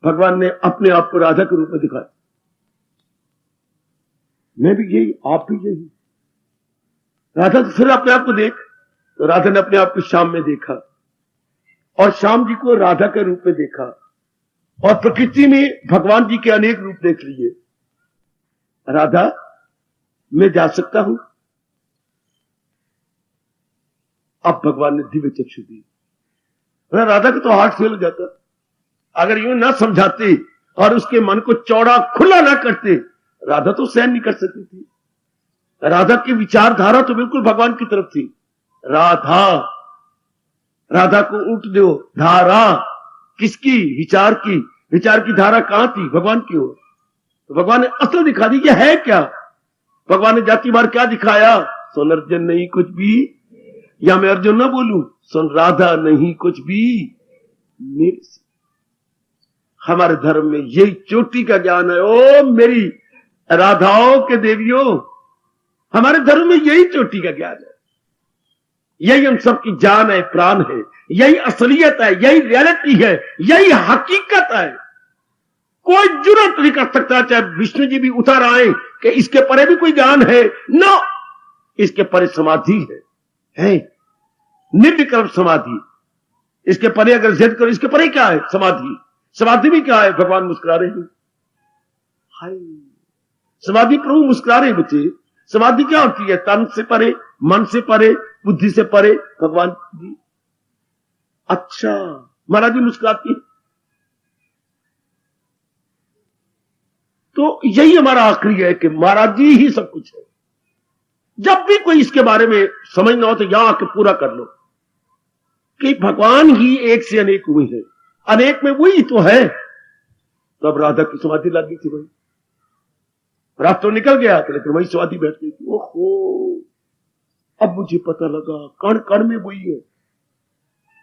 भगवान ने अपने आप को राधा के रूप में दिखाया, मैं भी यही, आप भी यही। राधा तो फिर अपने आप को देख, तो राधा ने अपने आप को श्याम में देखा और श्याम जी को राधा के रूप में देखा और प्रकृति में भगवान जी के अनेक रूप देख लिए। राधा मैं जा सकता हूं। अब भगवान ने दिव्य चक्षु दी। राधा का तो हार्ट फेल हो जाता अगर यूं ना समझाते और उसके मन को चौड़ा खुला ना करते। राधा तो सहन नहीं कर सकती थी। राधा की विचारधारा तो बिल्कुल भगवान की तरफ थी। राधा, राधा को उठ दो, धारा किसकी, विचार की। विचार की धारा कहां थी, भगवान की ओर। तो भगवान ने असल दिखा दी, यह है क्या। भगवान ने जातिवार क्या दिखाया, सुन अर्जुन नहीं कुछ भी, या मैं अर्जुन ना बोलूं, सुन राधा नहीं कुछ भी मेरे से। हमारे धर्म में यही चोटी का ज्ञान है। ओ मेरी राधाओं के देवियों, हमारे धर्म में यही चोटी का ज्ञान है। यही हम सबकी जान है, प्राण है, यही असलियत है, यही रियलिटी है, यही हकीकत है। कोई जुर्रत नहीं कर सकता, चाहे विष्णु जी भी उतर आए कि इसके परे भी कोई ज्ञान है। नो, इसके परे समाधि है निर्विकल्प समाधि। इसके परे अगर जिद करो, इसके परे क्या है, समाधि। समाधि भी क्या है, भगवान मुस्कुरा रहे हैं। हाय, समाधि प्रभु मुस्कुरा रहे बच्चे। समाधि क्या होती है, तन से परे, मन से परे, बुद्धि से परे भगवान जी। अच्छा, महाराज जी मुस्कुराती है। तो यही हमारा आखिरी है कि महाराज जी ही सब कुछ है। जब भी कोई इसके बारे में समझना हो तो यहां आके पूरा कर लो कि भगवान ही एक से अनेक हुए हैं, अनेक में वही तो है। तो अब राधा की समाधि लग गई थी भाई। रात तो निकल गया था लेकिन वही समाधि बैठ गई थी। ओहो, अब मुझे पता लगा कण कण में वही है।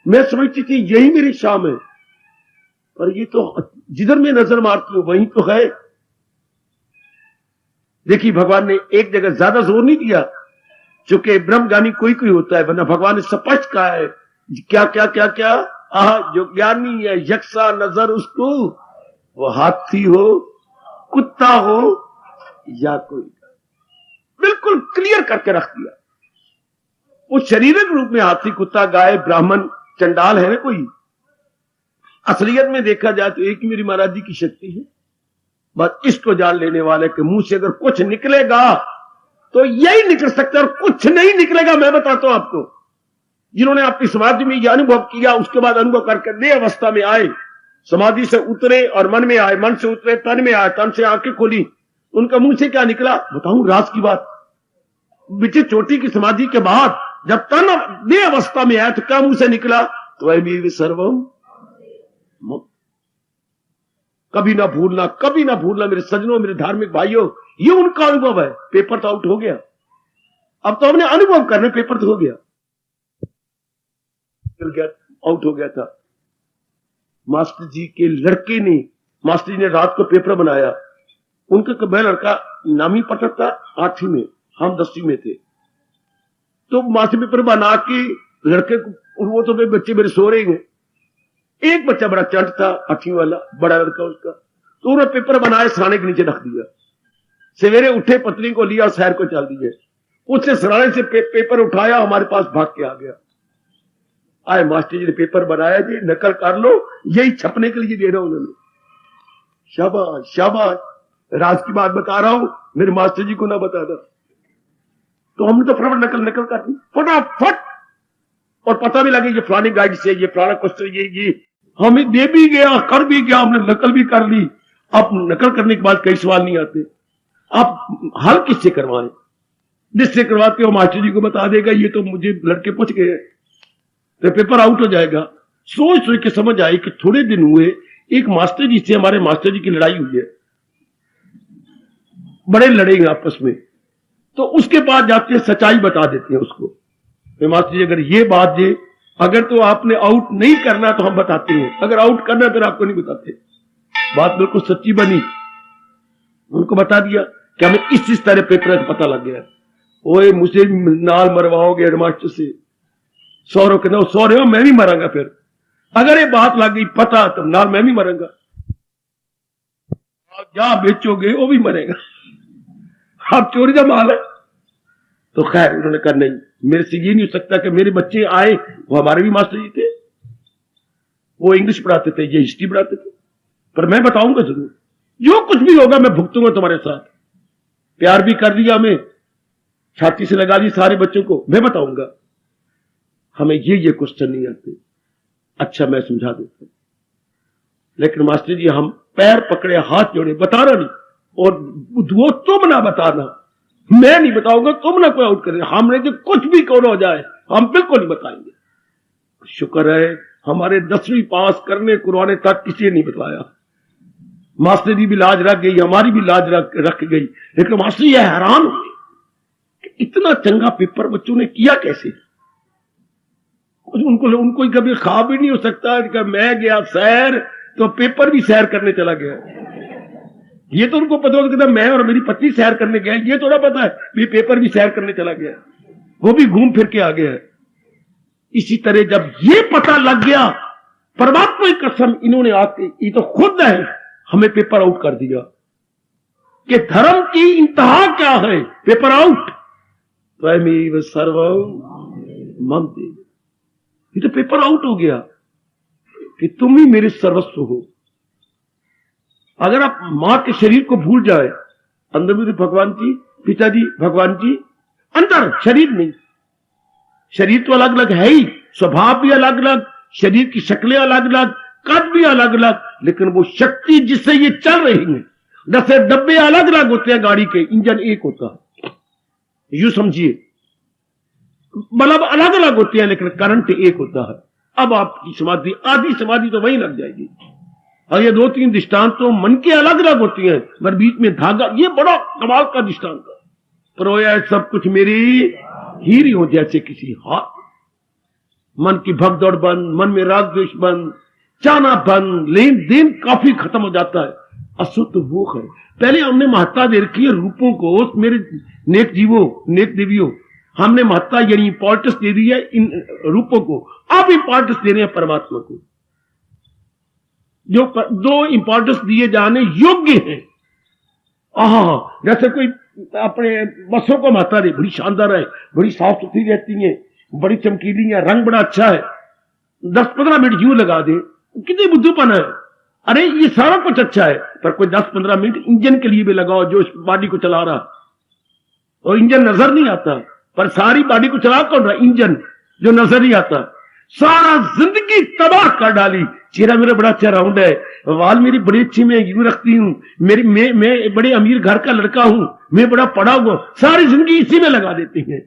मैं समझती थी यही मेरी शाम है, पर ये तो जिधर मैं नजर मारती हूं वही तो है। देखिए, भगवान ने एक जगह ज्यादा जोर नहीं दिया, चूंकि ब्रह्मज्ञानी कोई कोई होता है, वरना भगवान ने स्पष्ट कहा है क्या क्या क्या क्या। जो ज्ञानी है यक्षा नजर उसको, वो हाथी हो, कुत्ता हो या कोई, बिल्कुल क्लियर करके रख दिया। वो शारीरिक रूप में हाथी, कुत्ता, गाय, ब्राह्मण, चंडाल है ना कोई। असलियत में देखा जाए तो एक ही मेरी महाराज जी की शक्ति है। बस इसको जान लेने वाले के मुंह से अगर कुछ निकलेगा तो यही निकल सकता है और कुछ नहीं निकलेगा। मैं बताता हूं आपको, जिन्होंने अपनी समाधि में यह अनुभव किया, उसके बाद अनुभव करके नई अवस्था में आए, समाधि से उतरे और मन में आए, मन से उतरे तन में आए, तन से आंखें खोली, उनका मुंह से क्या निकला बताऊं, राज की बात। बिचे चोटी की समाधि के बाद जब तन नई अवस्था में आया तो क्या मुंह से निकला, त्वमेव सर्वम। कभी ना भूलना, कभी ना भूलना मेरे सज्जनों, मेरे धार्मिक भाइयों, ये उनका अनुभव है। पेपर तो आउट हो गया, अब तो हमने अनुभव करने, पेपर तो हो गया, आउट हो गया था। मास्टर जी के लड़के ने, मास्टर जी ने रात को पेपर बनाया, उनका मैं लड़का नामी पढ़ता था 8वीं में, हम 10वीं में थे, तो मास्टर पेपर बना के लड़के को, वो तो बच्चे मेरे सो रहे हैं, एक बच्चा बड़ा चंट था 8वीं वाला, बड़ा लड़का उसका, तो उन्होंने पेपर बनाया सराने के नीचे रख दिया। सवेरे उठे, पत्नी को लिया और शहर को चल दिए। उससे सराने से पेपर उठाया, हमारे पास भाग के आ गया। आए मास्टर जी ने पेपर बनाया जी, नकल कर लो, यही छपने के लिए दे रहा हूं उन्होंने। शाबाश शाबाश, राज की बात बता रहा हूं, मेरे मास्टर जी को ना बताना। तो हमने तो फटाफट नकल कर दी फटाफट, और पता भी लगे ये फलानी गाइड से, ये फलाना क्वेश्चन, ये हमें दे भी गया, कर भी गया, हमने नकल भी कर ली। अब नकल करने के बाद कई सवाल नहीं आते, आप हल किससे करवाएं? जिससे करवाते हो मास्टर जी को बता देगा ये तो मुझे लड़के पूछ गए, तो पेपर आउट हो जाएगा। सोच सोच के समझ आई कि थोड़े दिन हुए, एक मास्टर जी से हमारे मास्टर जी की लड़ाई हुई है, बड़े लड़ेंगे आपस में, तो उसके बाद जाते हैं सच्चाई बता देते हैं उसको, तो मास्टर जी अगर ये बात जे, अगर तो आपने आउट नहीं करना तो हम बताते हैं, अगर आउट करना फिर आपको नहीं बताते। बात बिल्कुल सच्ची बनी, उनको बता दिया कि हमें इस तरह पेपर का पता लग गया। ओए मुझे नाल मरवाओगे हेडमास्टर से, 100 के 100 मैं भी मरांगा। फिर अगर ये बात लग गई पता तो नाल मैं भी मरांगा, क्या बेचोगे वो भी मरेगा, आप चोरी का माल है। तो खैर उन्होंने कहा नहीं, मेरे से ये नहीं हो सकता कि मेरे बच्चे आए, वो हमारे भी मास्टर जी थे, वो इंग्लिश पढ़ाते थे, ये हिस्ट्री पढ़ाते थे, पर मैं बताऊंगा जरूर, जो कुछ भी होगा मैं भुगतूंगा तुम्हारे साथ। प्यार भी कर दिया, हमें छाती से लगा दी सारे बच्चों को, मैं बताऊंगा हमें ये क्वेश्चन नहीं आते, अच्छा मैं समझा देता हूं। लेकिन मास्टर जी हम पैर पकड़े, हाथ जोड़े, बताना नहीं, और वो तुम ना बताना, मैं नहीं बताऊंगा, तुम ना कोई आउट करे, हमने जो कुछ भी कौन हो जाए हम बिल्कुल नहीं बताएंगे। शुक्र है हमारे 10वीं पास करने कुराने तक किसी ने नहीं बताया, मास्टर जी भी लाज रख गई, हमारी भी लाज रख गई। लेकिन मास्टर जी हैरान हुए कि इतना चंगा पेपर बच्चों ने किया कैसे। उनको कभी ख्वाब ही नहीं हो सकता कि मैं गया सैर तो पेपर भी सैर करने चला गया। ये तो उनको पता होता मैं और मेरी पत्नी सैर करने गए, ये थोड़ा पता है ये पेपर भी सैर करने चला गया, वो भी घूम फिर के आ गया। इसी तरह जब ये पता लग गया, परमात्मा की कसम, इन्होंने आके ये तो खुद है हमें पेपर आउट कर दिया कि धर्म की इंतहा क्या है, पेपर आउट। त्वमेव सर्वं मम देव, ये तो पेपर आउट हो गया कि तुम ही मेरे सर्वस्व हो। अगर आप मां के शरीर को भूल जाए, अंदर में तो भगवान जी, पिताजी भगवान जी, अंदर शरीर नहीं। शरीर तो अलग अलग है ही, स्वभाव भी अलग अलग, शरीर की शक्लें अलग अलग, कद भी अलग अलग, लेकिन वो शक्ति जिससे ये चल रही है, जैसे डब्बे अलग अलग होते हैं गाड़ी के, इंजन एक होता है, यूं समझिए, मतलब अलग अलग होते हैं लेकिन करंट एक होता है। अब आपकी समाधि, आधी समाधि तो वहीं लग जाएगी। और ये 2-3 दृष्टांत तो मन के अलग अलग होती हैं, मगर बीच में धागा, ये बड़ा कमाल का दृष्टांत है। परोया सब कुछ मेरी हीरी हो जैसे किसी हाथ, मन की भगदौड़ बंद, मन में राग द्वेष बंद, चाना बंद, लेन देन काफी खत्म हो जाता है। अशुद्ध वो है। पहले हमने महत्ता दे रखी है रूपों को, मेरे नेक जीवों, नेक देवियों, हमने महत्ता यानी इंपॉर्टेंस दे दी है इन रूपों को, अब इंपॉर्टेंस दे रहे हैं परमात्मा को, जो इंपॉर्टेंस दिए जाने योग्य हैं। जैसे कोई अपने बसों को महत्ता दे, बड़ी शानदार है, बड़ी साफ सुथरी रहती है, बड़ी चमकीली है, रंग बड़ा अच्छा है, 10-15 मिनट यूं लगा दे, कितनी बुद्धूपन है। अरे ये सारा कुछ अच्छा है, पर कोई 10-15 मिनट इंजन के लिए भी लगाओ जो इस बॉडी को चला रहा, और इंजन नजर नहीं आता, पर सारी बॉडी को चला कौन रहा? इंजन, जो नजर नहीं आता। सारा जिंदगी तबाह कर डाली। चेहरा मेरा बड़ा अच्छा राउंड है, वाल मेरी बड़ी अच्छी, मैं यूं रखती हूं, मैं बड़े अमीर घर का लड़का हूं, मैं बड़ा पढ़ा हुआ, सारी जिंदगी इसी में लगा देती हैं।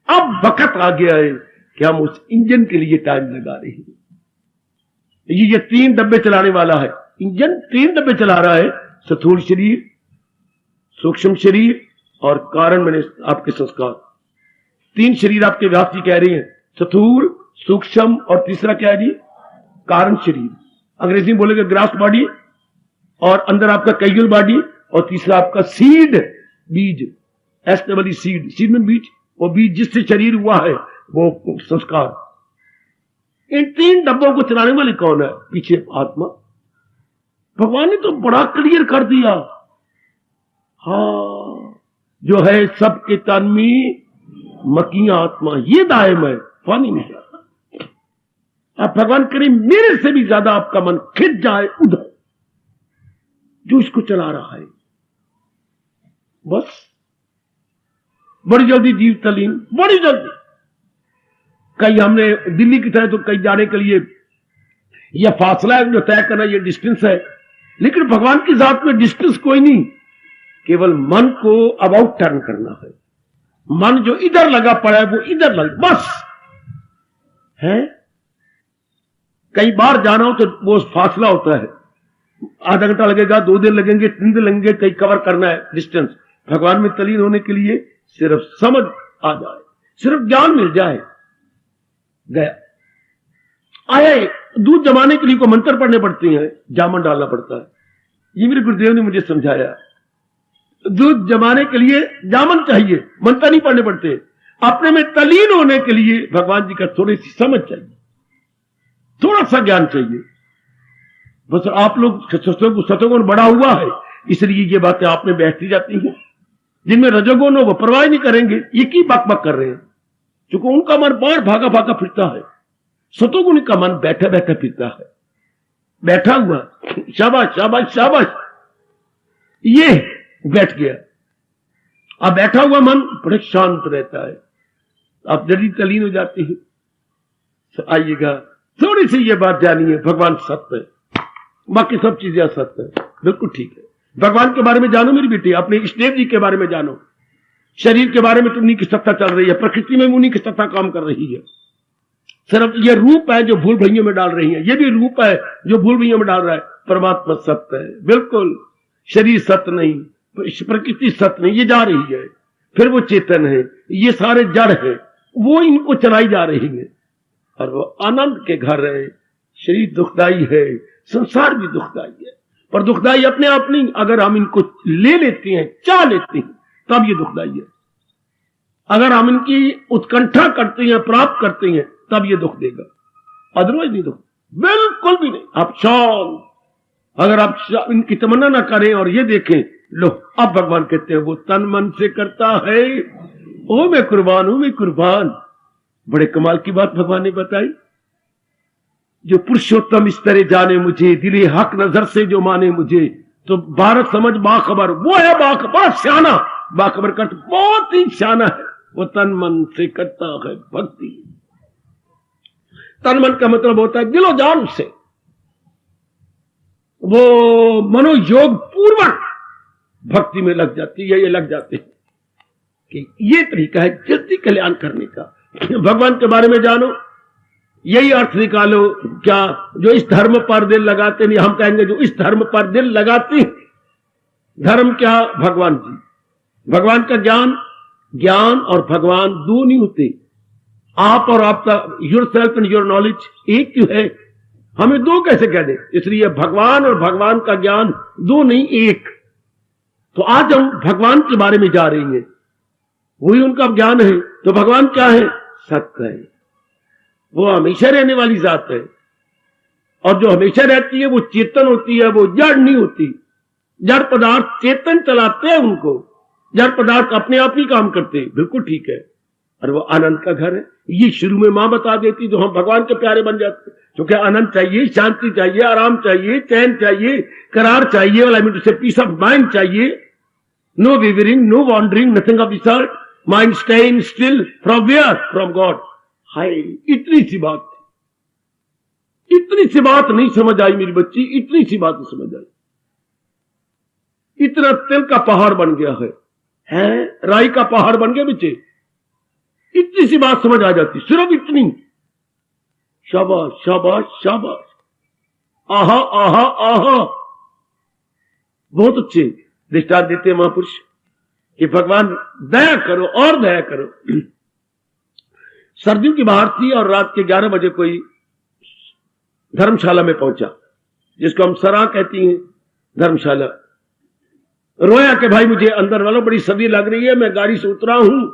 अब वक्त आ गया है कि हम उस इंजन के लिए टाइम लगा रहे हैं। ये 3 डब्बे चलाने वाला है इंजन, 3 डब्बे चला रहा है, स्थूल शरीर, सूक्ष्म शरीर और कारण मैंने आपके संस्कार। 3 शरीर आपके व्यास जी कह रहे हैं, स्थूल, सूक्ष्म और तीसरा क्या है जी? कारण शरीर। अंग्रेजी में बोलेगा ग्रास बॉडी, और अंदर आपका कैजुअल बॉडी, और तीसरा आपका सीड, बीज, एस सीड, सीड में बीज, वो बीज जिससे शरीर हुआ है वो संस्कार। इन 3 डब्बों को चलाने वाले कौन है? पीछे आत्मा। भगवान ने तो बड़ा क्लियर कर दिया, हाँ जो है सबके तन में मकिया आत्मा, ये दायम है, पानी नहीं जाता। आप भगवान करें मेरे से भी ज्यादा आपका मन खिंच जाए उधर जो इसको चला रहा है, बस बड़ी जल्दी जीव तलीन, बड़ी जल्दी। कहीं हमने दिल्ली की तरह तो कहीं जाने के लिए यह फासला है जो तय करना, यह डिस्टेंस है, लेकिन भगवान की जात में डिस्टेंस कोई नहीं, केवल मन को अबाउट टर्न करना है। मन जो इधर लगा पड़ा है वो इधर लग, बस है। कई बार जाना हो तो वो फासला होता है, आधा घंटा लगेगा, 2 दिन लगेंगे, 3 दिन लगेंगे, कहीं कवर करना है डिस्टेंस। भगवान में तलीन होने के लिए सिर्फ समझ आ जाए, सिर्फ ज्ञान मिल जाए, गया। आया दूध जमाने के लिए को मंत्र पढ़ने पड़ते हैं, जामन डालना पड़ता है, ये मेरे गुरुदेव ने मुझे समझाया। दूध जमाने के लिए जामन चाहिए, मंत्र नहीं पढ़ने पड़ते। अपने में तलीन होने के लिए भगवान जी का थोड़ी सी समझ चाहिए, थोड़ा सा ज्ञान चाहिए। बस आप लोग सतोगुण बड़ा हुआ है, इसलिए ये बातें आप में बैठती जाती हैं। जिनमें रजोगुण हो वो परवाह नहीं करेंगे, ये की बक बक कर रहे हैं, क्योंकि उनका मन बाहर भागा भागा फिरता है। सतोगुण का मन बैठा बैठा फिरता है, बैठा हुआ, शाबाश शाबाश शाबाश, ये बैठ गया। अब बैठा हुआ मन बड़े शांत रहता है, आप जल्दी तलीन हो जाते हैं। तो आइएगा, थोड़ी सी ये बात जानिए, भगवान सत्य है, बाकी सब चीजें असत्य है, बिल्कुल ठीक है। भगवान के बारे में जानो मेरी बेटी, अपने इष्टदेव जी के बारे में जानो। शरीर के बारे में तो उन्हीं की सत्ता चल रही है, प्रकृति में उन्हीं की सत्ता काम कर रही है। सिर्फ ये रूप है जो भूल भैया में डाल रही है, ये भी रूप है जो भूल भैया में डाल रहा है। परमात्मा सत्य है, बिल्कुल। शरीर सत्य नहीं, प्रकृति सत्य नहीं, ये जा रही है, फिर वो चेतन है, ये सारे जड़ है, वो इनको चलाई जा रही है, और वो आनंद के घर है। शरीर दुखदाई है, संसार भी दुखदाई है, पर दुखदाई अपने आप नहीं, अगर हम इनको ले लेते हैं, चाह लेते हैं, तब ये दुखदाई है। अगर हम इनकी उत्कंठा करते हैं, प्राप्त करते हैं, तब ये दुख देगा, अदरवाइज नहीं दुख, बिल्कुल भी नहीं। आप शांत, अगर आप इनकी तमन्ना ना करें और ये देखें, लो अब भगवान कहते हैं वो तन मन से करता है, ओ मैं कुर्बान हूं, मैं कुर्बान। बड़े कमाल की बात भगवान ने बताई, जो पुरुषोत्तम इस तरह जाने मुझे, दिले हक नजर से जो माने मुझे, तो भारत समझ बाखबर, वो है बाखबर, सियाना। बाखबर का बहुत ही सियाना है, वो तन मन से करता है भक्ति। तन मन का मतलब होता है दिलो जान से, वो मनोयोग पूर्वक भक्ति में लग जाती है, ये लग जाते हैं कि ये तरीका है जल्दी कल्याण करने का। भगवान के बारे में जानो, यही अर्थ निकालो, क्या जो इस धर्म पर दिल लगाते नहीं, हम कहेंगे जो इस धर्म पर दिल लगाते। धर्म क्या? भगवान जी, भगवान का ज्ञान, ज्ञान और भगवान दो नहीं होते। आप और आपका your self and your knowledge एक क्यों है? हमें दो कैसे कह दे? इसलिए भगवान और भगवान का ज्ञान दो नहीं, एक। तो आज हम भगवान के बारे में जा रहे हैं, वही उनका ज्ञान है। तो भगवान क्या है? सत्य है, वो हमेशा रहने वाली जात है, और जो हमेशा रहती है वो चेतन होती है, वो जड़ नहीं होती। जड़ पदार्थ चेतन चलाते हैं उनको, जड़ पदार्थ अपने आप ही काम करते हैं, बिल्कुल ठीक है। और वो आनंद का घर है। ये शुरू में मां बता देती तो हम भगवान के प्यारे बन जाते, क्योंकि आनंद चाहिए, शांति चाहिए, आराम चाहिए, चैन चाहिए, करार चाहिए, I mean to say peace of mind चाहिए, no wavering, no wandering, nothing of this sort, mind staying still, from where? From God. हाय, इतनी सी बात थी, इतनी सी बात नहीं समझ आई मेरी बच्ची, इतनी सी बात नहीं समझ आई। इतना तिल का पहाड़ बन गया है राई का पहाड़ बन गया बच्चे, इतनी सी बात समझ आ जाती, सिर्फ इतनी। शाबाश शाबाश शाबाश, आहा आहा आहा, बहुत अच्छे दृष्टांत देते हैं महापुरुष कि भगवान दया करो और दया करो। सर्दियों की बाहर थी और रात के 11 बजे कोई धर्मशाला में पहुंचा, जिसको हम सरा कहती हैं, धर्मशाला। रोया कि भाई मुझे अंदर वालों बड़ी सर्दी लग रही है, मैं गाड़ी से उतरा हूं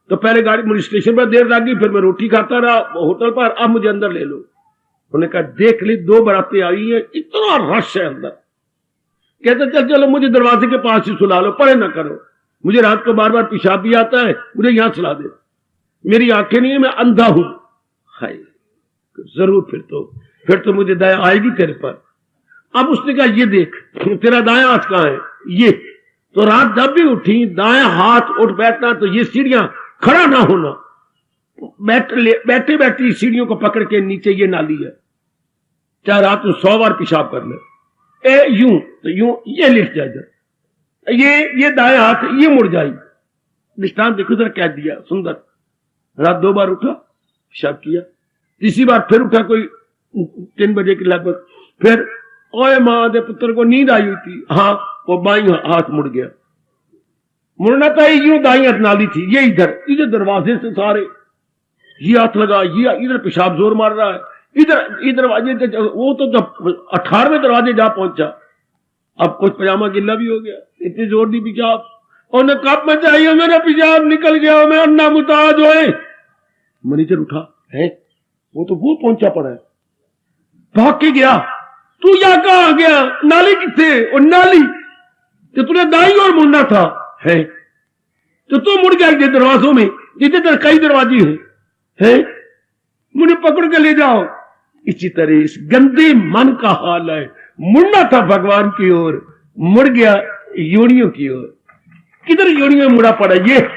तो पहले गाड़ी मुझे स्टेशन पर देर लगी, फिर मैं रोटी खाता रहा होटल पर, अब मुझे अंदर ले लो। उन्होंने कहा देख ली 2 बारातें आई है, इतना रश है अंदर। कहते चल चलो मुझे दरवाजे के पास ही सुला लो, परे ना करो, मुझे रात को बार बार पेशाब भी आता है, मुझे यहां सुला दे, मेरी आंखें नहीं है, मैं अंधा हूं। हाय जरूर फिर तो मुझे दया आएगी तेरे पर। अब उसने कहा ये देख तेरा दाया हाथ कहां है, ये तो रात जब भी उठी दाया हाथ उठ बैठना तो ये सीढ़ियां खड़ा ना होना, बैठे बैठे सीढ़ियों को पकड़ के नीचे ये नाली है, चाहे रात में 100 बार पेशाब कर ले, यूं तो यूं ये लिट जाए इधर, ये दाया हाथ ये मुड़ जाए। दृष्टांत देखो इधर कह दिया सुंदर। रात 2 बार उठा पेशाब किया, तीसरी बार फिर उठा कोई 3 बजे के लगभग, फिर ओए मां दे पुत्र को नींद आई हुई थी, हाँ वो बाई हाथ मुड़ गया, मुड़ना था यूं, दाई हाथ नाली थी, ये इधर दरवाजे से सारे ये हाथ लगा, ये इधर पेशाब जोर मार रहा है, इधर दरवाजे, वो तो जब 18वें दरवाजे जा पहुंचा, अब कुछ पजामा गिल्ला भी हो गया, इतनी जोर दी पेशाब, और कब में चाहिए मेरा पेशाब निकल गया, मैं अन्ना मुताज होए। मैनेजर उठा है, वो तो वो पहुंचा पड़ा है, भाग के गया, तू यहाँ कहां गया, नाली किथे, और नाली तो तूने दाई और मुड़ना था है, तो तू मुड़ गया इधर दरवाजों में, जिधर कई दरवाजे हैं, मुझे पकड़ के ले जाओ। इसी तरह इस गंदे मन का हाल है, मुड़ना था भगवान की ओर, मुड़ गया योनियों की ओर। किधर योनियों मुड़ा पड़ा, ये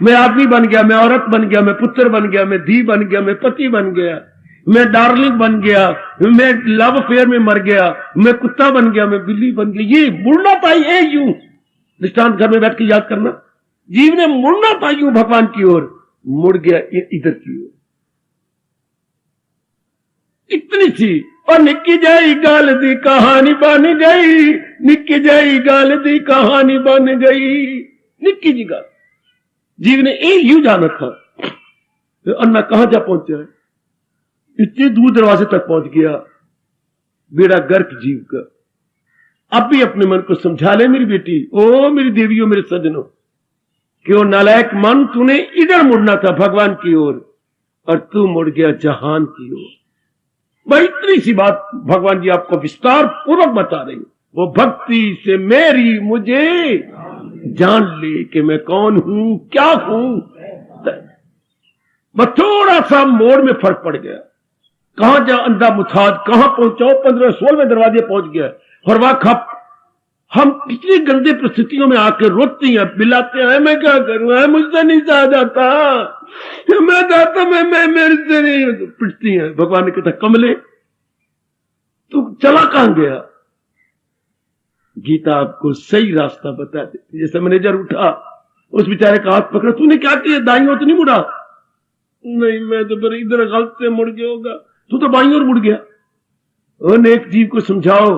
मैं आदमी बन गया, मैं औरत बन गया, मैं पुत्र बन गया, मैं धी बन गया, मैं पति बन गया, मैं डार्लिंग बन गया, मैं लव अफेयर में मर गया, मैं कुत्ता बन गया, मैं बिल्ली बन गया, ये मुड़ना था ये यूं। दृष्टांत घर में बैठ के याद करना, जीव ने मुड़ना था यूं भगवान की ओर, मुड़ गया इधर की ओर। इतनी सी और निक्की जाई गाल दी कहानी बन गई, निक्की जाई गाल दी कहानी बन गई, निक्की जी गाल। जीव ने यूं जाना था, तो अन्ना कहां जा पहुंचा है, इतने दूर दरवाजे तक पहुंच गया, बेड़ा गर्क जीव का। अब भी अपने मन को समझा ले मेरी बेटी, ओ मेरी देवियों, मेरे सज्जनों, कि वो नालायक मन तूने इधर मुड़ना था भगवान की ओर, और तू मुड़ गया जहान की ओर। भाई इतनी सी बात भगवान जी आपको विस्तार पूर्वक बता रहे हैं। वो भक्ति से मेरी मुझे जान ले कि मैं कौन हूं, क्या हूं। बस थोड़ा सा मोड़ में फर्क पड़ गया, कहां जा अंधा मुथाज, कहां पहुंचाओ, 15-16वें दरवाजे पहुंच गया। और वह हम कितनी गंदे परिस्थितियों में आकर रोते हैं, बिलाते हैं, मैं क्या करूं, मुझसे नहीं सहा जाता, मैं जाता, मैं मेरे से नहीं, पिटती हैं। भगवान ने कहता कमले तू चला कहां गया। गीता आपको सही रास्ता बता देती। जैसे मैनेजर उठा, उस बेचारे का हाथ पकड़ा, तूने क्या किया, दाईं ओर तो नहीं मुड़ा। नहीं मैं तो फिर इधर गलत से मुड़ गया होगा, तू तो बाईं ओर मुड़ गया। नेक जीव को समझाओ,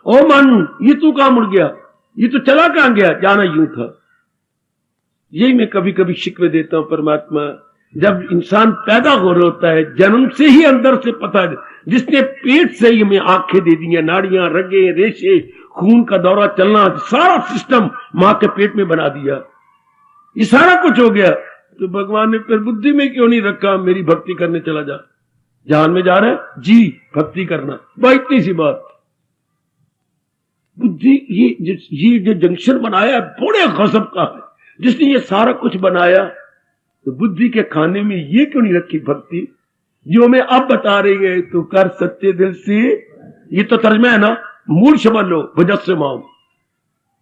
ओ मन ये तू कहां मुड़ गया, ये तो चला कहां गया, जाना यूं था। यही मैं कभी कभी शिकवे देता हूं परमात्मा, जब इंसान पैदा हो रहा होता है, जन्म से ही अंदर से पता है, जिसने पेट से ही हमें आंखें दे दी हैं, नाड़ियां, रगे, रेशे, खून का दौरा चलना, सारा सिस्टम मां के पेट में बना दिया, ये सारा कुछ हो गया। तो भगवान ने फिर बुद्धि में क्यों नहीं रखा, मेरी भक्ति करने चला जा, जहान में जा रहा है जी भक्ति करना, भाई इतनी सी बात। बुद्धि ये जो जंक्शन बनाया बड़े गजब का है, जिसने ये सारा कुछ बनाया, तो बुद्धि के खाने में ये क्यों नहीं रखी भक्ति, जो मैं अब बता रही है, तो कर सच्चे दिल से। ये तो तर्जमा है ना, मूल समझ लो, भजत से माओ,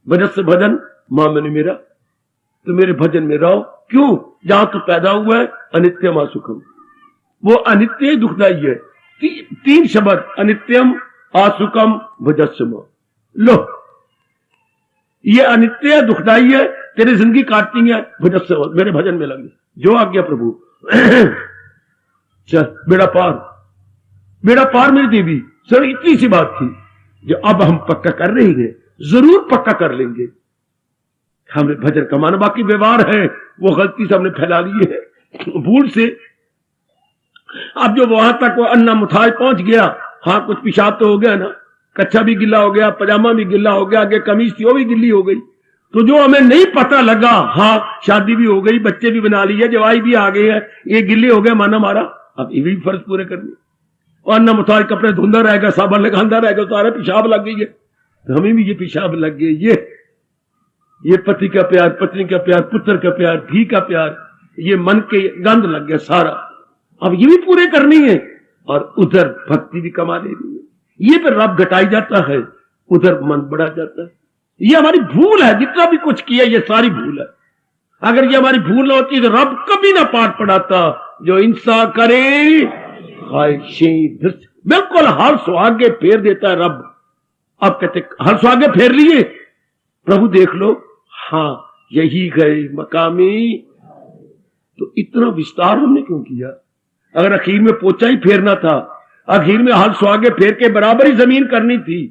भजत से भजन मां मैंने मेरा, तो मेरे भजन में रहो। क्यों, जहां तू पैदा हुआ है अनित्यम असुखम, वो अनित्य दुखदाई है। 3 शब्द, अनित्यम असुखम भजत से माओ। लो ये अनित्य दुखदाई है, तेरी जिंदगी काटती है, भजत से मेरे भजन में लगे, जो आ गया प्रभु। चल बेड़ा पार, बेड़ा पार मेरी देवी। सर इतनी सी बात थी जो अब हम पक्का कर रहे हैं, जरूर पक्का कर लेंगे। हमने भजन कमाना, बाकी व्यवहार है वो गलती से हमने फैला ली है भूल से। अब जो वहां तक वो अन्ना मुथाज पहुंच गया, हाँ कुछ पेशाब तो हो गया ना, कच्छा भी गिल्ला हो गया, पजामा भी गिल्ला हो गया, आगे कमीज थी वो भी गिल्ली हो गई। तो जो हमें नहीं पता लगा, हाँ शादी भी हो गई, बच्चे भी बना लिए, जवाई भी आ गए हैं, ये गिल्ले हो गए माना मारा, अब ये भी फर्ज पूरे करने। और न मुताज कपड़े धुंधा रहेगा, साबन लगांदा रहेगा, सारा पेशाब लग गई है, तो हमें भी ये पेशाब लग गई। ये पति का प्यार, पत्नी का प्यार, पुत्र का प्यार, भी का प्यार, ये मन के गंध लग गया सारा, अब ये भी पूरे करनी है। और उधर भक्ति भी कमा लेनी है, ये फिर रब घटाई जाता है, उधर मन बढ़ा जाता है। ये हमारी भूल है, जितना भी कुछ किया ये सारी भूल है। अगर ये हमारी भूल ना होती तो रब कभी ना पाठ पढ़ाता, जो इंसा करे बिल्कुल हर सुहागे फेर देता है रब। अब कहते हर सुहागे फेर लिए, प्रभु देख लो, हाँ यही गए मकामी। तो इतना विस्तार हमने क्यों किया? अगर अखीर में पोचा ही फेरना था, अखीर में हर सुहागे फेर के बराबर ही जमीन करनी थी,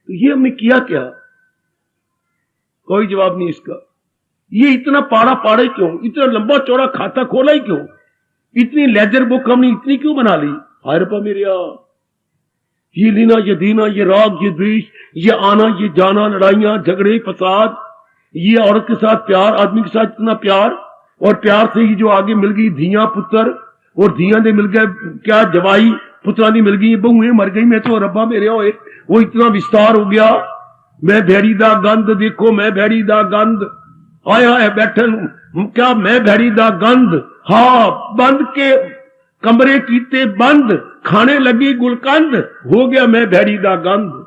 तो ये हमने किया क्या? कोई जवाब नहीं इसका। ये इतना पाड़ा पाड़े क्यों, इतना लंबा चौड़ा खाता खोला ही क्यों, इतनी लेजर बुक हमने इतनी क्यों बना ली? हाय रब्बा मेरे, ये लेना, ये देना, ये राग, ये द्वेष, ये आना, ये जाना, लड़ाइयां, झगड़े, फसाद, ये औरत के साथ प्यार, आदमी के साथ इतना प्यार, और प्यार से ही जो आगे मिल गई धिया पुत्र, और धिया ने मिल गए क्या जवाई, पुत्रा ने मिल गई बहुएं मर गई। मैं तो रब्बा मेरे होए, वो इतना विस्तार हो गया। मैं भैड़ी दा गंद देखो, मैं भैड़ी दा गंद आया है बैठन, क्या मैं भैड़ी दा गंद, हाँ बंद के कमरे कीते बंद, खाने लगी गुलकंद, हो गया मैं भैड़ी दा गंद।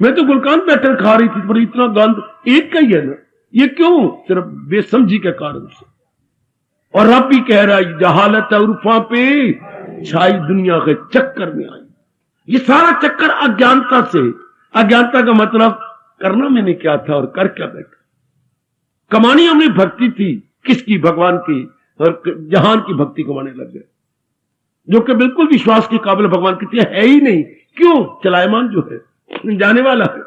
मैं तो गुलकंद बैठन खा रही थी, पर इतना गंद एक का ही है ना, ये क्यों? सिर्फ बेसमझी के कारण से। और रब भी कह रहा है जहालत उर्फा पे छाई दुनिया के चक्कर में आई। ये सारा चक्कर अज्ञानता से। अज्ञानता का मतलब करना मैंने क्या था और कर क्या बैठा। कमानी हमने भक्ति थी, किसकी? भगवान की, और जहान की भक्ति कमाने लग गए, जो कि बिल्कुल विश्वास के काबिल भगवान की है ही नहीं। क्यों? चलायमान जो है, जाने वाला है,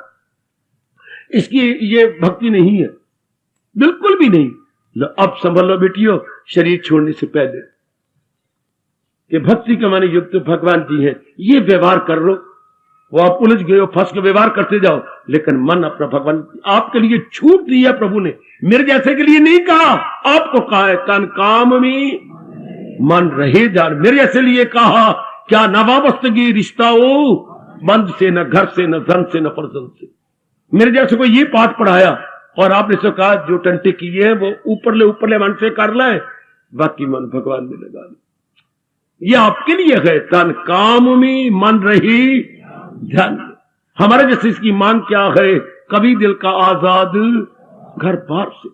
इसकी ये भक्ति नहीं है, बिल्कुल भी नहीं। अब संभल लो बेटियों, शरीर छोड़ने से पहले कि भक्ति के माने युक्त भगवान जी हैं, ये व्यवहार कर लो। वो आप उलझ गए हो, फंस के व्यवहार करते जाओ, लेकिन मन अपना भगवान आपके लिए छूट दी है प्रभु ने, मेरे जैसे के लिए नहीं कहा, आपको कहा है तन काम में मन रहे जान। मेरे जैसे लिए कहा, क्या नवाबस्तगी रिश्ता हो, बंद से न घर से न धन से न फर्जन से। मेरे जैसे को ये पाठ पढ़ाया और आपने से कहा जो टंटे किए हैं वो ऊपरले मन से कर ले, बाकी मन भगवान में लगा ले। ये आपके लिए है, तन काम में मन रही ध्यान। हमारे जैसे इसकी मांग क्या है? कभी दिल का आजाद घर बार से,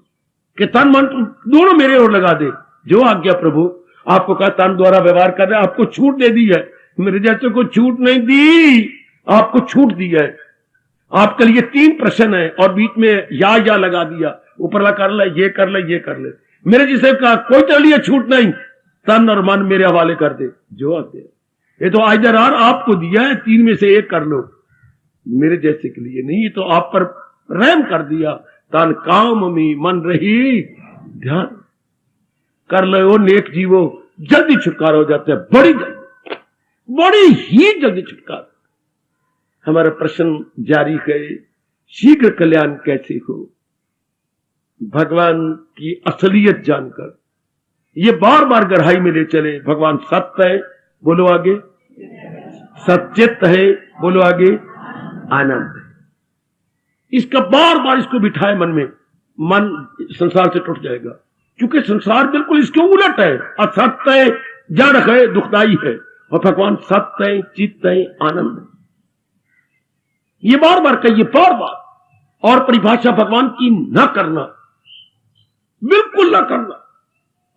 कि तन मन दोनों मेरे ओर लगा दे। जो आज्ञा प्रभु आपको कहा तन द्वारा व्यवहार कर रहे, आपको छूट दे दी है। मेरे जैसे को छूट नहीं दी, आपको छूट दी है। आपके लिए 3 प्रश्न है और बीच में या लगा दिया, ऊपरला कर ले, ये कर ले, ये कर ले। मेरे जिसे कहा कोई तेरे लिए छूट नहीं, तन और मन मेरे हवाले कर दे। जो आते ये तो आज दरार आपको दिया है, 3 में से 1 कर लो, मेरे जैसे के लिए नहीं। ये तो आप पर रहम कर दिया। तन काम में मन रही ध्यान कर लो, नेक जीवो जल्दी छुटकारा हो जाता है, बड़ी ही जल्दी छुटकारा। हमारा प्रश्न जारी है, शीघ्र कल्याण कैसे हो? भगवान की असलियत जानकर ये बार बार गहराई में ले चले। भगवान सत्य है, बोलो आगे, सचित है, बोलो आगे, आनंद है। इसका बार बार इसको बिठाए मन में, मन संसार से टूट जाएगा। क्योंकि संसार बिल्कुल इसके उलट है, असत्य है, जड़ है, दुखदाई है, और भगवान सत्य है, चित्त है, आनंद है। ये बार बार कहिए, बार बार। और परिभाषा भगवान की न करना, बिल्कुल न करना।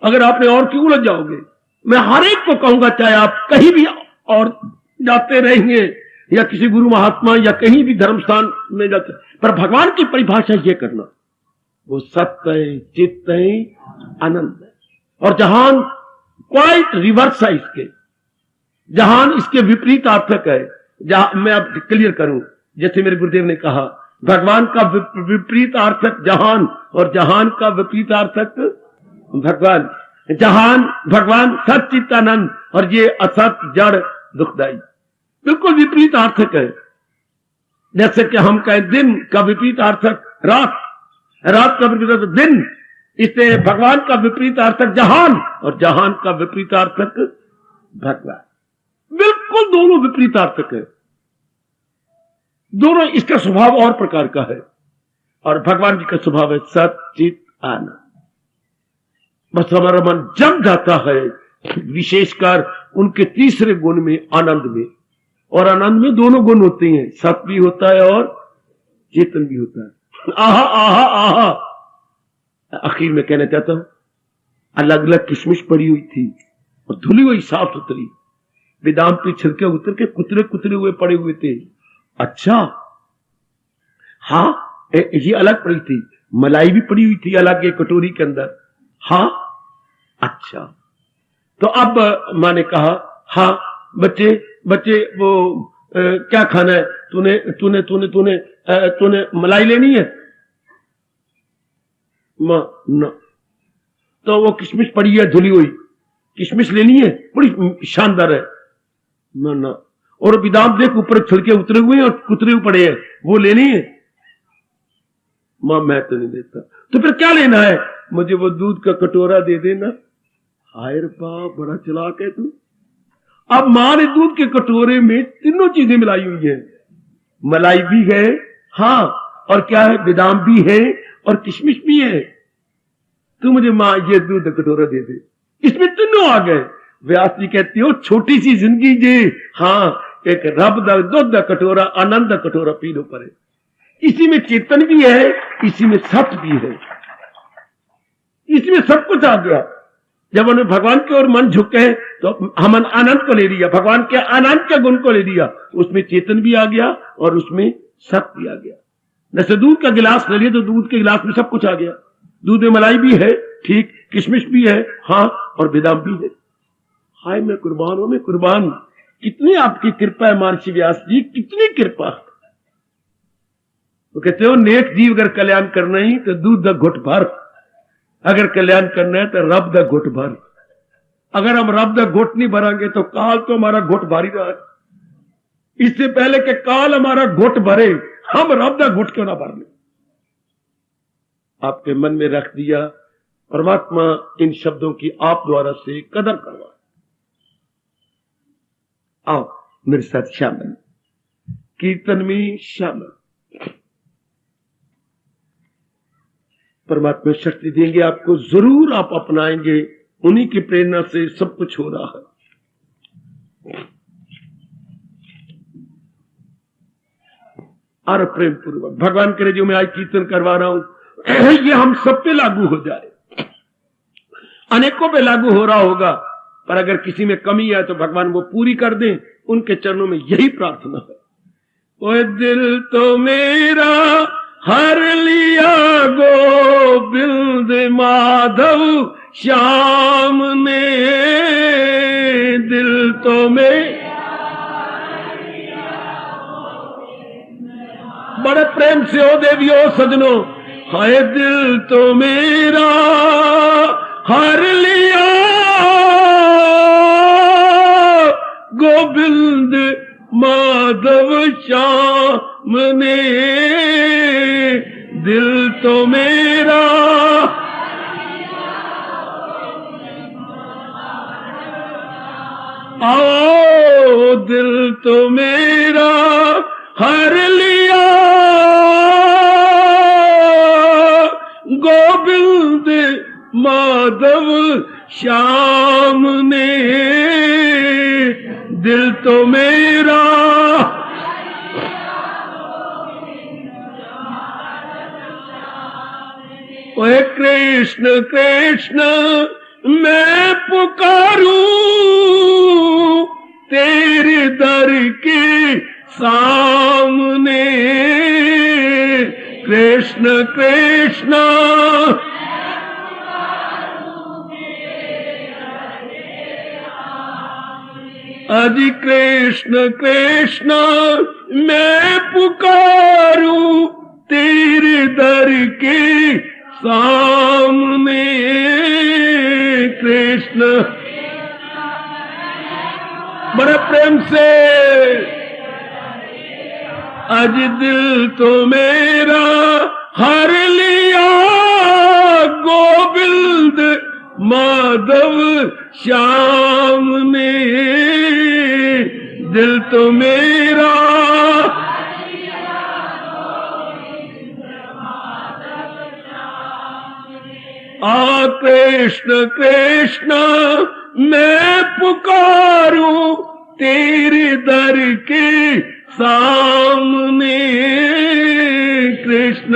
अगर आपने और की उलझ जाओगे, मैं हर एक को कहूंगा, चाहे आप कहीं भी और जाते रहेंगे या किसी गुरु महात्मा या कहीं भी धर्म स्थान में जाते, पर भगवान की परिभाषा ये करना, वो सत्य है, चित्त है, आनंद है। और जहान क्वाइट रिवर्स है इसके, जहान इसके विपरीत अर्थक है। जहां मैं अब क्लियर करूं, जैसे मेरे गुरुदेव ने कहा, भगवान का विपरीत अर्थक जहान और जहान का विपरीत अर्थक भगवान। जहान भगवान सच्चित आनंद और ये असत जड़ दुखदाई। बिल्कुल विपरीतार्थक है। जैसे कि हम कहें दिन का विपरीतार्थक रात, रात का विपरीतार्थक दिन, इससे भगवान का विपरीतार्थक जहान और जहान का विपरीतार्थक भगवान। बिल्कुल दोनों विपरीतार्थक है, दोनों। इसका स्वभाव और प्रकार का है और भगवान जी का स्वभाव है सत चित आनंद। बस हमारा मन जम जाता है विशेषकर उनके तीसरे गुण में, आनंद में। और आनंद में दोनों गुण होते हैं, सत भी होता है और चेतन भी होता है। आहा आहा आहा। आखिर में कहना चाहता हूं, अलग अलग किशमिश पड़ी हुई थी और धुली हुई साफ सुथरी, बादाम पे छिलके उतर के कुतरे कुतरे हुए पड़े हुए थे। अच्छा, हाँ, ये अलग पड़ी थी। मलाई भी पड़ी हुई थी अलग एक कटोरी के अंदर। हाँ, अच्छा। तो अब माँ ने कहा, हाँ बच्चे बच्चे वो क्या खाना है? तूने तूने तूने तूने तूने मलाई लेनी है? माँ न। तो वो किशमिश पड़ी है धुली हुई, किशमिश लेनी है, बड़ी शानदार है। माँ न। और बादाम देख ऊपर छिलके उतरे हुए हैं और कुतरे हुए पड़े हैं, वो लेनी है? माँ मैं तो नहीं देता। तो फिर क्या लेना है? मुझे वो दूध का कटोरा दे देना। हाय बाप, बड़ा चालाक है तू। अब मां ने दूध के कटोरे में तीनों चीजें मिलाई हुई हैं, मलाई भी है, हाँ, और क्या है, बादाम भी है और किशमिश भी है। तू मुझे मां ये दूध का कटोरा दे दे। इसमें तीनों आ गए। व्यास जी कहती हो छोटी सी जिंदगी जे, हाँ, एक रब दा दूध का कटोरा, आनंद का कटोरा पी लो परे। इसी में चेतन भी है, इसी में सत भी है, इसमें सब कुछ आ गया। जब उन्हें भगवान की ओर मन झुके तो हम आनंद को ले लिया, भगवान के आनंद के गुण को ले लिया, उसमें चेतन भी आ गया और उसमें सत भी आ गया। जैसे दूध का गिलास ले लिया तो दूध के गिलास में सब कुछ आ गया। दूध में मलाई भी है, ठीक, किशमिश भी है, हाँ, और बादाम भी है। हाय मैं कुर्बान हूं, मैं कुर्बान। कितनी आपकी कृपा है महर्षि व्यास जी, कितनी कृपा। तो कहते हो नेक जीव अगर कल्याण करना ही तो दूध द घुट भर, अगर कल्याण करना है तो रब द घुट भर। अगर हम रब द घुट नहीं भरांगे तो काल तो हमारा घुट भारी रहा है। इससे पहले कि काल हमारा घुट भरे, हम रब द घुट क्यों ना भर ले। आपके मन में रख दिया, परमात्मा इन शब्दों की आप द्वारा से कदर करवा। आओ मेरे साथ शामिल, कीर्तन में शामिल। परमात्मा शक्ति देंगे आपको, जरूर आप अपनाएंगे। उन्हीं की प्रेरणा से सब कुछ हो रहा है। और प्रेम पूर्वक भगवान करे जो मैं आज कीर्तन करवा रहा हूं ये हम सब पे लागू हो जाए। अनेकों पे लागू हो रहा होगा, पर अगर किसी में कमी है तो भगवान वो पूरी कर दें। उनके चरणों में यही प्रार्थना है। ओए दिल तो मेरा हर लिया गोविंद माधव श्याम ने, दिल तो में बड़े प्रेम से हो देवियो सजनो। हाय दिल तो मेरा हर लिया गोविंद माधव श्याम ने, दिल तो मेरा आओ, दिल तो मेरा हर लिया गोविंद माधव श्याम ने, दिल तो मेरा ओए कृष्ण कृष्ण मैं पुकारूं तेरे दर के सामने, कृष्ण कृष्ण अजी कृष्ण कृष्ण मैं पुकारूं तेरे दर के सामने, कृष्ण बड़े प्रेम से आज दिल तो मेरा हर लिया गोविंद माधव श्याम ने, दिल तो मेरा आ कृष्ण कृष्ण मैं पुकारूं तेरे दर के सामने, कृष्ण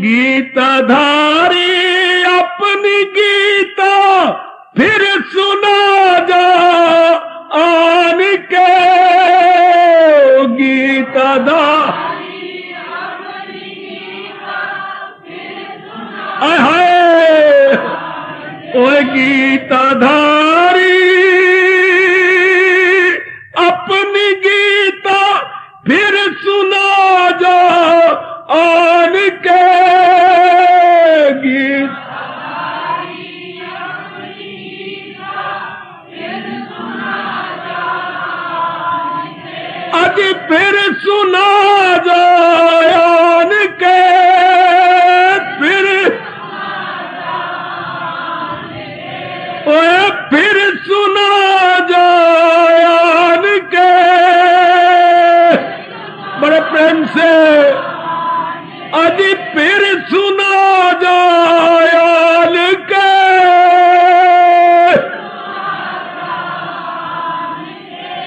गीताधारी अपनी गीता फिर सुना जा आन के, गीताधारी हाय ओ गीताधारी अपनी गीता फिर सुना जा आन के, आज फिर सुना जान के, फिर सुना जान के, बड़े प्रेम से आज फिर सुना जान के,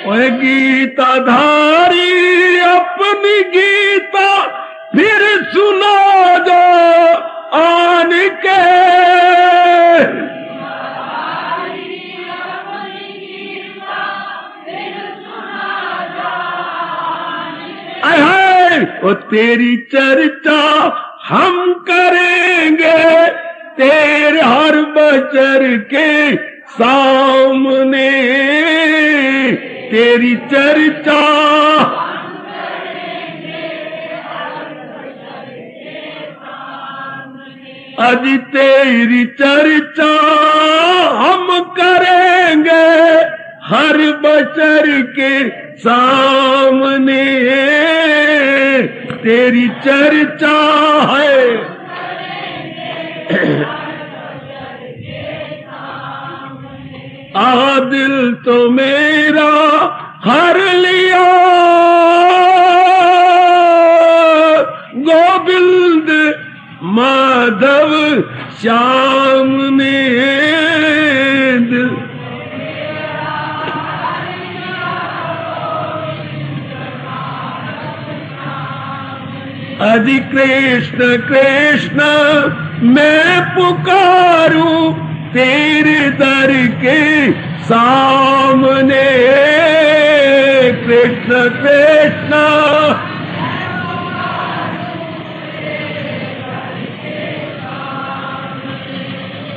ओए गीताधारी अपनी गीता फिर सुना जा आन के, ओ तेरी चर्चा हम करेंगे तेरे हर बचर के सामने, तेरी चर्चा आज तेरी चर्चा हम करेंगे हर बचर के सामने, तेरी चर्चा है आ दिल तो मेरा हर लिया गोविंद माधव श्याम ने, आज कृष्ण कृष्ण मैं पुकारूं तेरे दर के सामने, कृष्ण कृष्ण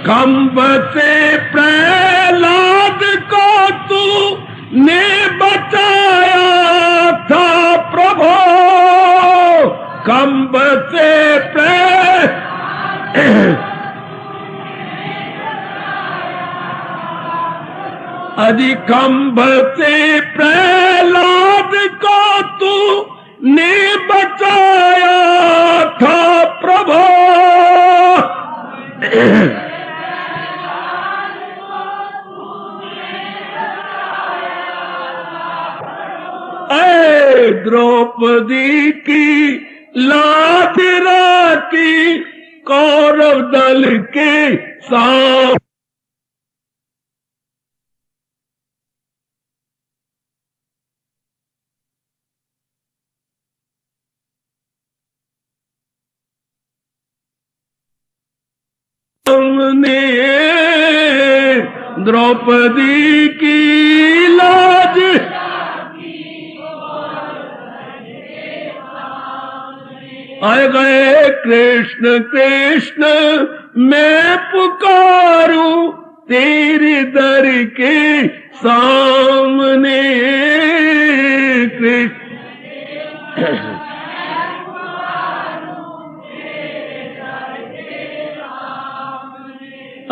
कंब से प्रहलाद को तू ने बचाया था प्रभु, कंब से कंब से प्रहलाद को तू ने बचाया था प्रभु, द्रौपदी की लाज राखी कौरव दल के साथ, हमने द्रौपदी की लाज आए गए कृष्ण कृष्ण मैं पुकारूं तेरे दर के सामने, कृष्ण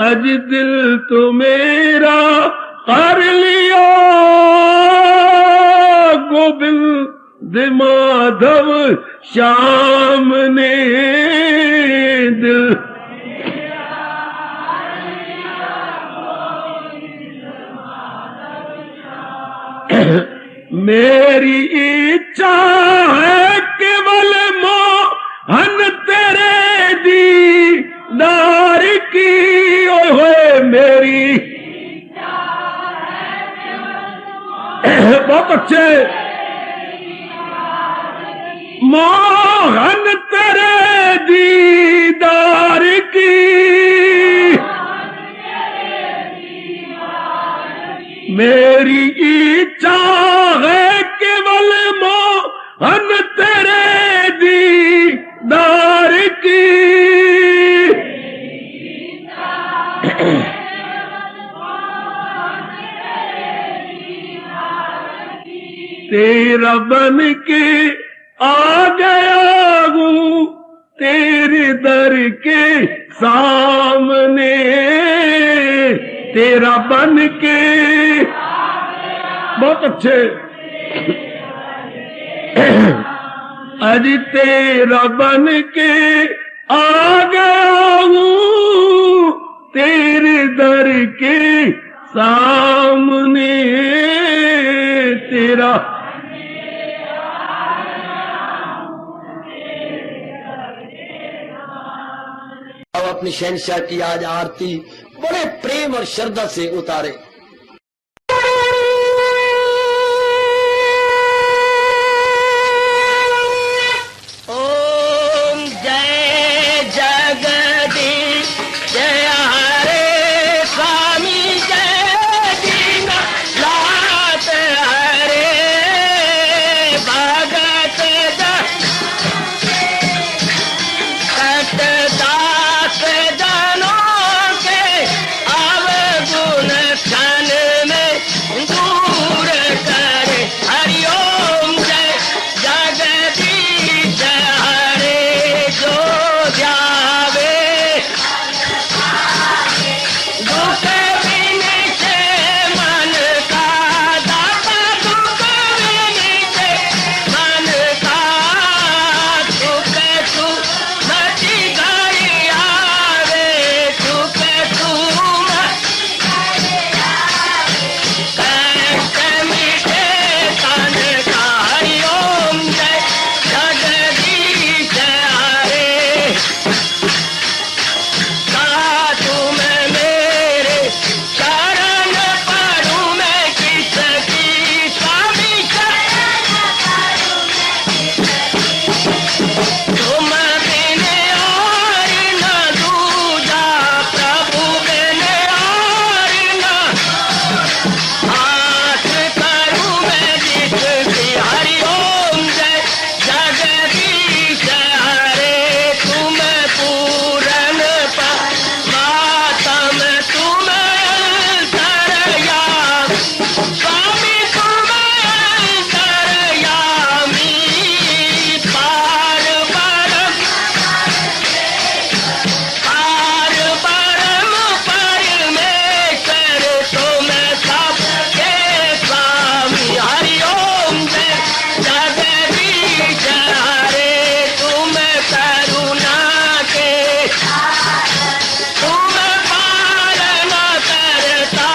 अज दिल तो मेरा कर लिया गोविंद माधव श्याम ने दिल मेरी इच्छा है केवल मोहन तेरे दीदार की ओए होए मेरी बहुत अच्छे मोहन तेरे दीदार की मेरी इच्छा है केवल मोहन तेरे दीदार की तेरा बन के आ गया हूँ तेरे दर के सामने तेरा बन के बहुत अच्छे आज तेरा बन के आ गया हूँ तेरे दर के सामने तेरा अब अपनी शहंशाह की आज आरती बड़े प्रेम और श्रद्धा से उतारे। ओम जय जगदीश जय हरे स्वामी जय दीना लात हरे भगत दास जनों के अवगुण क्षण में दूर करे हरिओम जय जगदीश हरे जो जावे दुख विनिचे मन का दाता दुख विनिचे मन का सुख सुमति गई आवे सुख सुमति कष्ट मिटे तन का हरिओम जय जगदीश हरे तुम मेरे शरण पड़ूं मैं किसकी स्वामी तुम बिन और न दूजा प्रभु बिन और न हाथ करूं मैं जिसकी हरिओम जय जगदीश हरे तुम पूरन परमात्म तुम तरया स्वामी तुम तरयामी पार परम परमेश्वर तुम सबके स्वामी हरिओम जय जगदीश हरे तुम करुणा के तुम पालन करता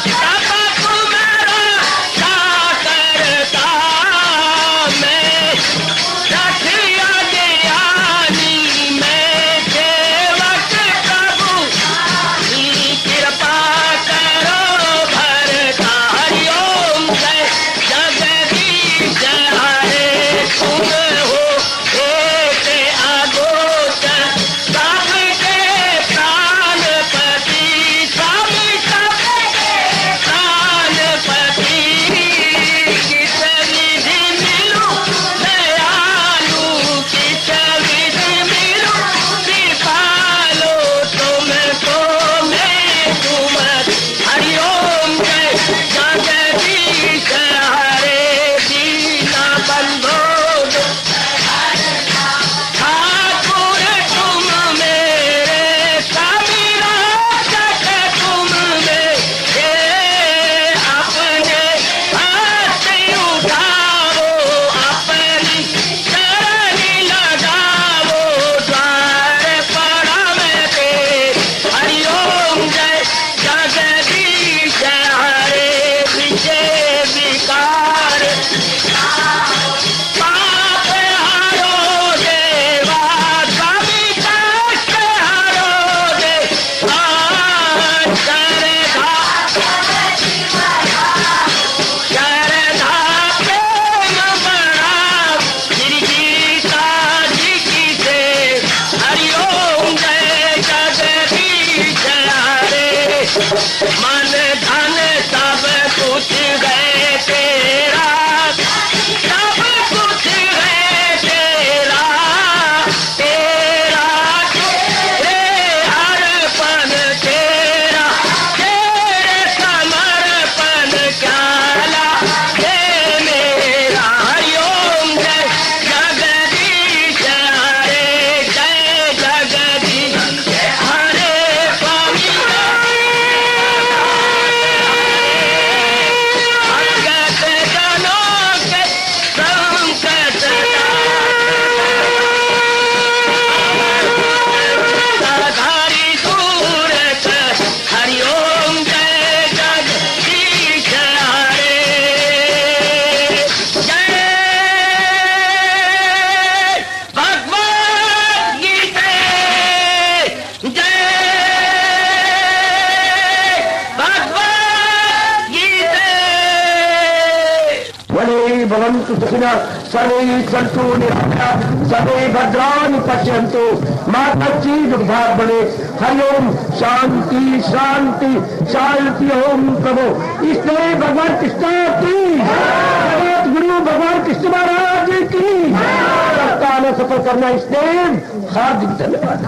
सब तुम रक्षा करता मैं रखिया ज्ञानी मैं सेवक प्रभु कृपा करो भरता हरिओम जय जगदीश हरे तुम हो एक अगोचर सबके प्राणपति स्वामी सबके प्राणपति किस विधि मिलूं दयालु किस विधि मिलूं कृपालो तुमको मैं तुम हरिओम जय जगदीश हरे दीना बंधो ठाकुर तुम मेरे स्वामी राजा भवन्तु सुखिनः सर्वे सन्तु निरामयाः सर्वे भद्राणि पश्यन्तु मा कश्चित् दुर्भाग् भवेत्। हरि ओम शांति शांति शांति। ओम प्रभु इसलिए भगवान कृष्ण की जगत गुरु भगवान कृष्ण महाराज की सफल करना इसलिए हार्दिक धन्यवाद।